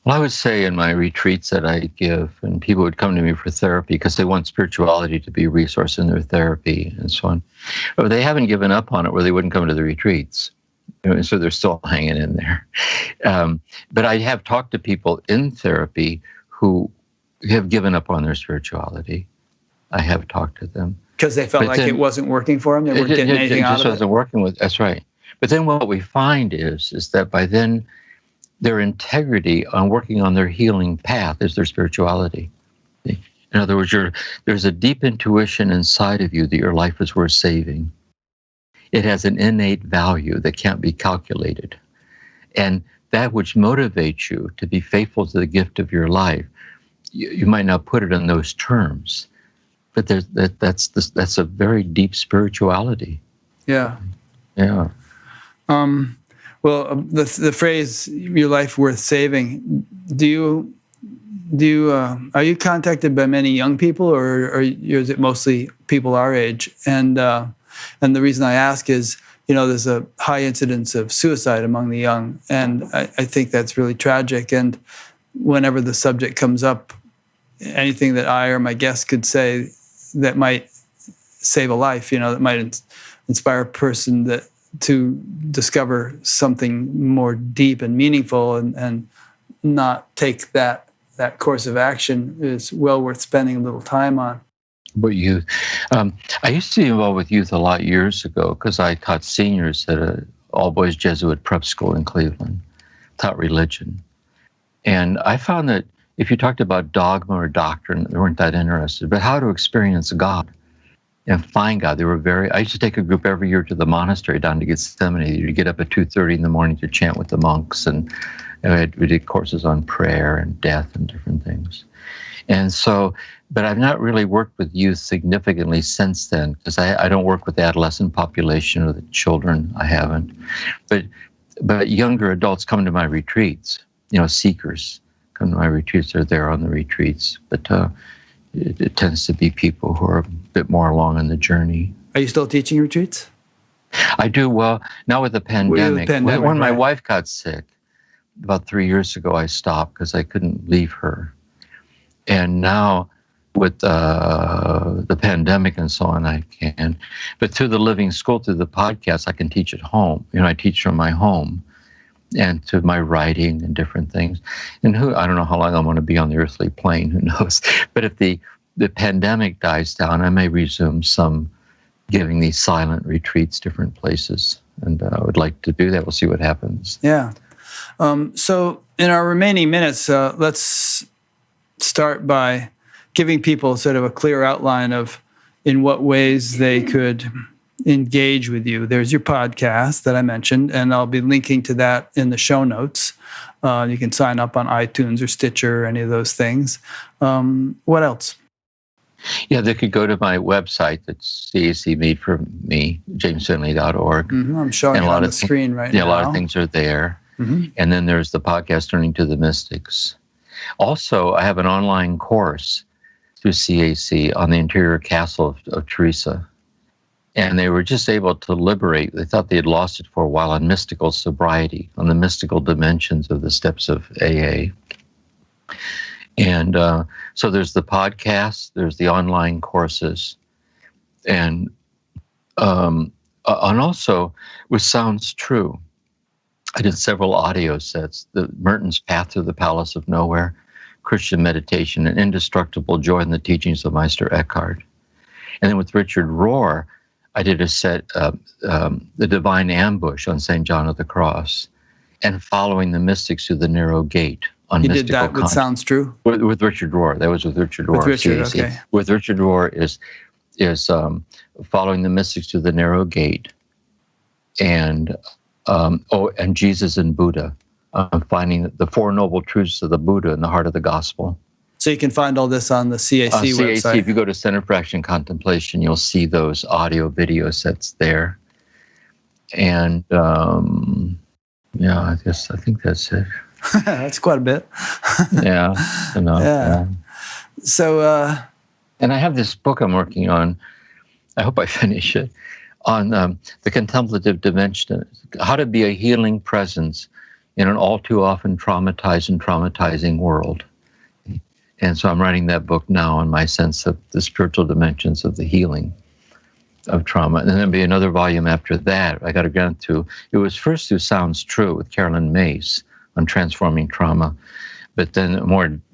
Well, I would say in my retreats that I give, and people would come to me for therapy because they want spirituality to be a resource in their therapy and so on. But they haven't given up on it where they wouldn't come to the retreats. So they're still hanging in there. But I have talked to people in therapy who have given up on their spirituality. I have talked to them. Because they felt like it wasn't working for them? They weren't getting anything out of it? It just wasn't working with, that's right. But then what we find is that by then, their integrity on working on their healing path is their spirituality. In other words, there's a deep intuition inside of you that your life is worth saving. It has an innate value that can't be calculated. And that which motivates you to be faithful to the gift of your life, you might not put it in those terms, but that's a very deep spirituality. Yeah. Yeah. Well, the phrase "your life worth saving." Are you contacted by many young people, or is it mostly people our age? And the reason I ask is, there's a high incidence of suicide among the young, and I think that's really tragic. And whenever the subject comes up, anything that I or my guest could say that might save a life, that might inspire a person to discover something more deep and meaningful and not take that course of action is well worth spending a little time on. But youth, I used to be involved with youth a lot years ago because I taught seniors at an all-boys Jesuit prep school in Cleveland, taught religion. And I found that if you talked about dogma or doctrine, they weren't that interested, but how to experience God and find God. I used to take a group every year to the monastery down to Gethsemane. You'd get up at 2:30 in the morning to chant with the monks, and we did courses on prayer and death and different things. And so, but I've not really worked with youth significantly since then, because I don't work with the adolescent population or the children. I haven't. But younger adults come to my retreats, seekers come to my retreats. They're there on the retreats. But it tends to be people who are a bit more along in the journey. Are you still teaching retreats? I do. Well, now with the pandemic. When my right. wife got sick, about 3 years ago, I stopped because I couldn't leave her. And now with the pandemic and so on, I can. But through the Living School, through the podcast, I can teach at home. I teach from my home and to my writing and different things. And I don't know how long I'm going to be on the earthly plane, who knows. But if the pandemic dies down, I may resume some giving these silent retreats, different places. And I would like to do that. We'll see what happens. Yeah. So in our remaining minutes, let's start by giving people sort of a clear outline of in what ways they could engage with you, there's your podcast that I mentioned, and I'll be linking to that in the show notes. You can sign up on iTunes or Stitcher or any of those things. What else? Yeah, they could go to my website. That's CAC Meet for Me, jamesfinley.org. I'm showing it on the screen right now. Yeah, a lot of things are there. And then there's the podcast, Turning to the Mystics. Also, I have an online course through CAC on the interior castle of Teresa. And they were just able to liberate, they thought they had lost it for a while, on mystical sobriety, on the mystical dimensions of the steps of AA. And so there's the podcast, there's the online courses, and also with Sounds True, I did several audio sets. The Merton's Path to the Palace of Nowhere, Christian Meditation, and Indestructible Joy in the Teachings of Meister Eckhart. And then with Richard Rohr, I did a set, The Divine Ambush on St. John of the Cross, and Following the Mystics Through the Narrow Gate. You did that with Sounds True? With Richard Rohr. That was with Richard Rohr. With Richard, okay. With Richard Rohr is Following the Mystics Through the Narrow Gate, and Jesus and Buddha, finding the Four Noble Truths of the Buddha in the heart of the gospel. So you can find all this on the CAC website. If you go to Center for Action Contemplation, you'll see those audio video sets there. And I think that's it. That's quite a bit. Yeah. Yeah. So, and I have this book I'm working on. I hope I finish it, on the contemplative dimension, how to be a healing presence in an all too often traumatized and traumatizing world. And so I'm writing that book now on my sense of the spiritual dimensions of the healing of trauma. And then there'll be another volume after that. I got a grant to, it was first through Sounds True with Carolyn Mace on transforming trauma. But then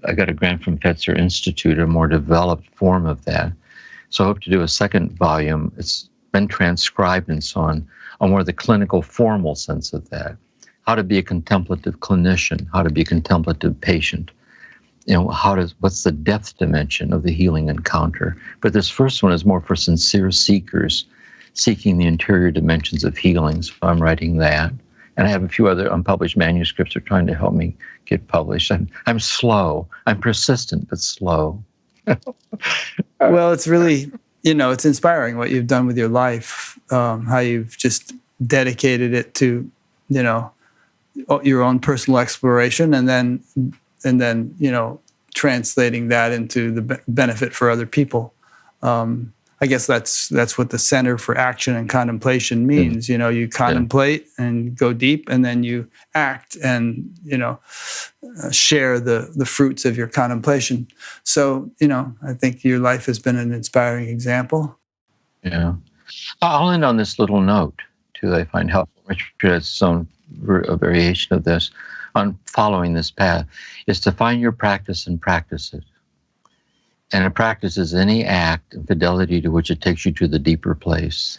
I got a grant from Fetzer Institute, a more developed form of that. So I hope to do a second volume. It's been transcribed and so on more the clinical formal sense of that. How to be a contemplative clinician, how to be a contemplative patient. What's the depth dimension of the healing encounter? But this first one is more for sincere seekers, seeking the interior dimensions of healing. So I'm writing that. And I have a few other unpublished manuscripts that are trying to help me get published. I'm slow. I'm persistent, but slow. Well, it's really, it's inspiring what you've done with your life, how you've just dedicated it to, your own personal exploration, and then translating that into the benefit for other people. I guess that's what the Center for Action and Contemplation means. You contemplate and go deep, and then you act and share the fruits of your contemplation. So I think your life has been an inspiring example. Yeah, I'll end on this little note too that I find helpful. Richard has his own variation of this on following this path, is to find your practice and practice it. And a practice is any act and fidelity to which it takes you to the deeper place.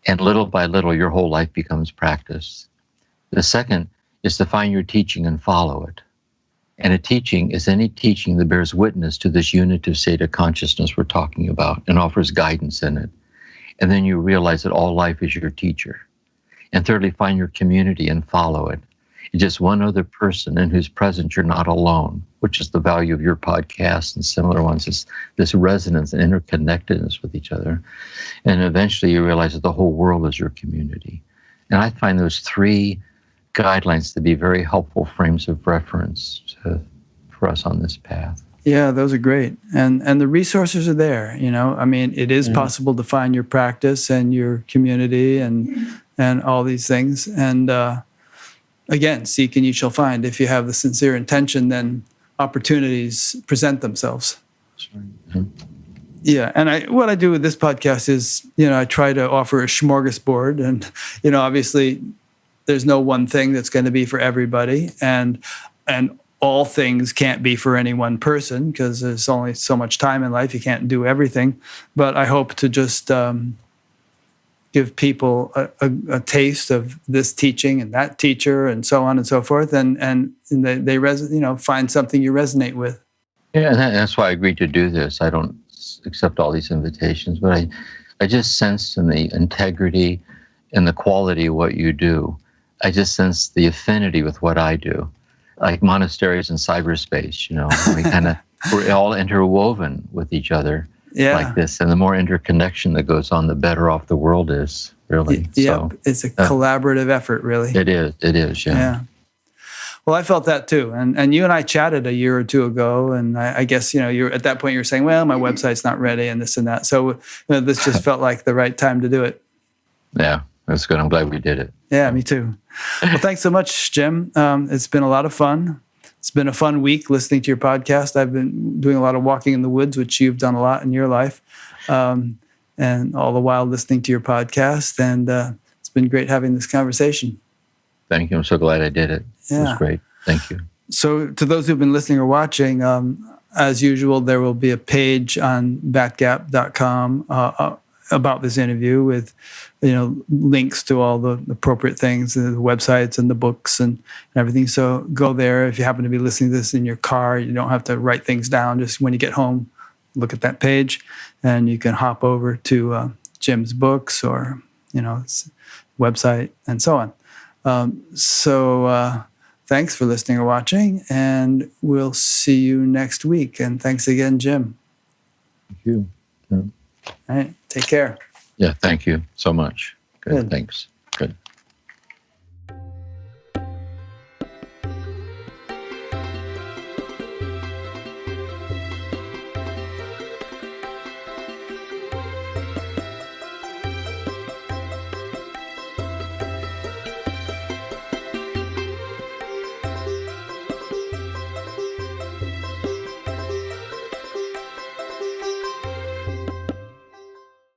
And little by little, your whole life becomes practice. The second is to find your teaching and follow it. And a teaching is any teaching that bears witness to this unitive state of consciousness we're talking about and offers guidance in it. And then you realize that all life is your teacher. And thirdly, find your community and follow it. It's just one other person in whose presence you're not alone, which is the value of your podcast and similar ones, is this resonance and interconnectedness with each other. And eventually you realize that the whole world is your community. And I find those three guidelines to be very helpful frames of reference for us on this path. Yeah, those are great. And the resources are there, it is possible to find your practice and your community and all these things. And again, seek and you shall find. If you have the sincere intention, then opportunities present themselves. Mm-hmm. Yeah, and what I do with this podcast is, I try to offer a smorgasbord, and obviously there's no one thing that's going to be for everybody, and all things can't be for any one person because there's only so much time in life. You can't do everything. But I hope to just give people a taste of this teaching and that teacher and so on and so forth, and they find something you resonate with. Yeah, and that's why I agreed to do this. I don't accept all these invitations, but I just sensed in the integrity and the quality of what you do. I just sensed the affinity with what I do. Like monasteries in cyberspace, we're all interwoven with each other like this. And the more interconnection that goes on, the better off the world is, really. Yep, it's a collaborative effort, really. It is, yeah. Well, I felt that too. And you and I chatted a year or two ago, and I guess, you're at that point, you're saying, well, my website's not ready and this and that. So this just felt like the right time to do it. Yeah, that's good. I'm glad we did it. Yeah, me too. Well, thanks so much, Jim. It's been a lot of fun. It's been a fun week listening to your podcast. I've been doing a lot of walking in the woods, which you've done a lot in your life, and all the while listening to your podcast. And it's been great having this conversation. Thank you. I'm so glad I did it. Yeah. It was great. Thank you. So to those who've been listening or watching, as usual, there will be a page on batgap.com about this interview with, links to all the appropriate things, the websites and the books and everything. So go there. If you happen to be listening to this in your car, you don't have to write things down. Just when you get home, look at that page, and you can hop over to Jim's books or, website and so on. Thanks for listening or watching, and we'll see you next week. And thanks again, Jim. Thank you. Yeah. All right. Take care. Yeah, thank you so much. Good. Thanks.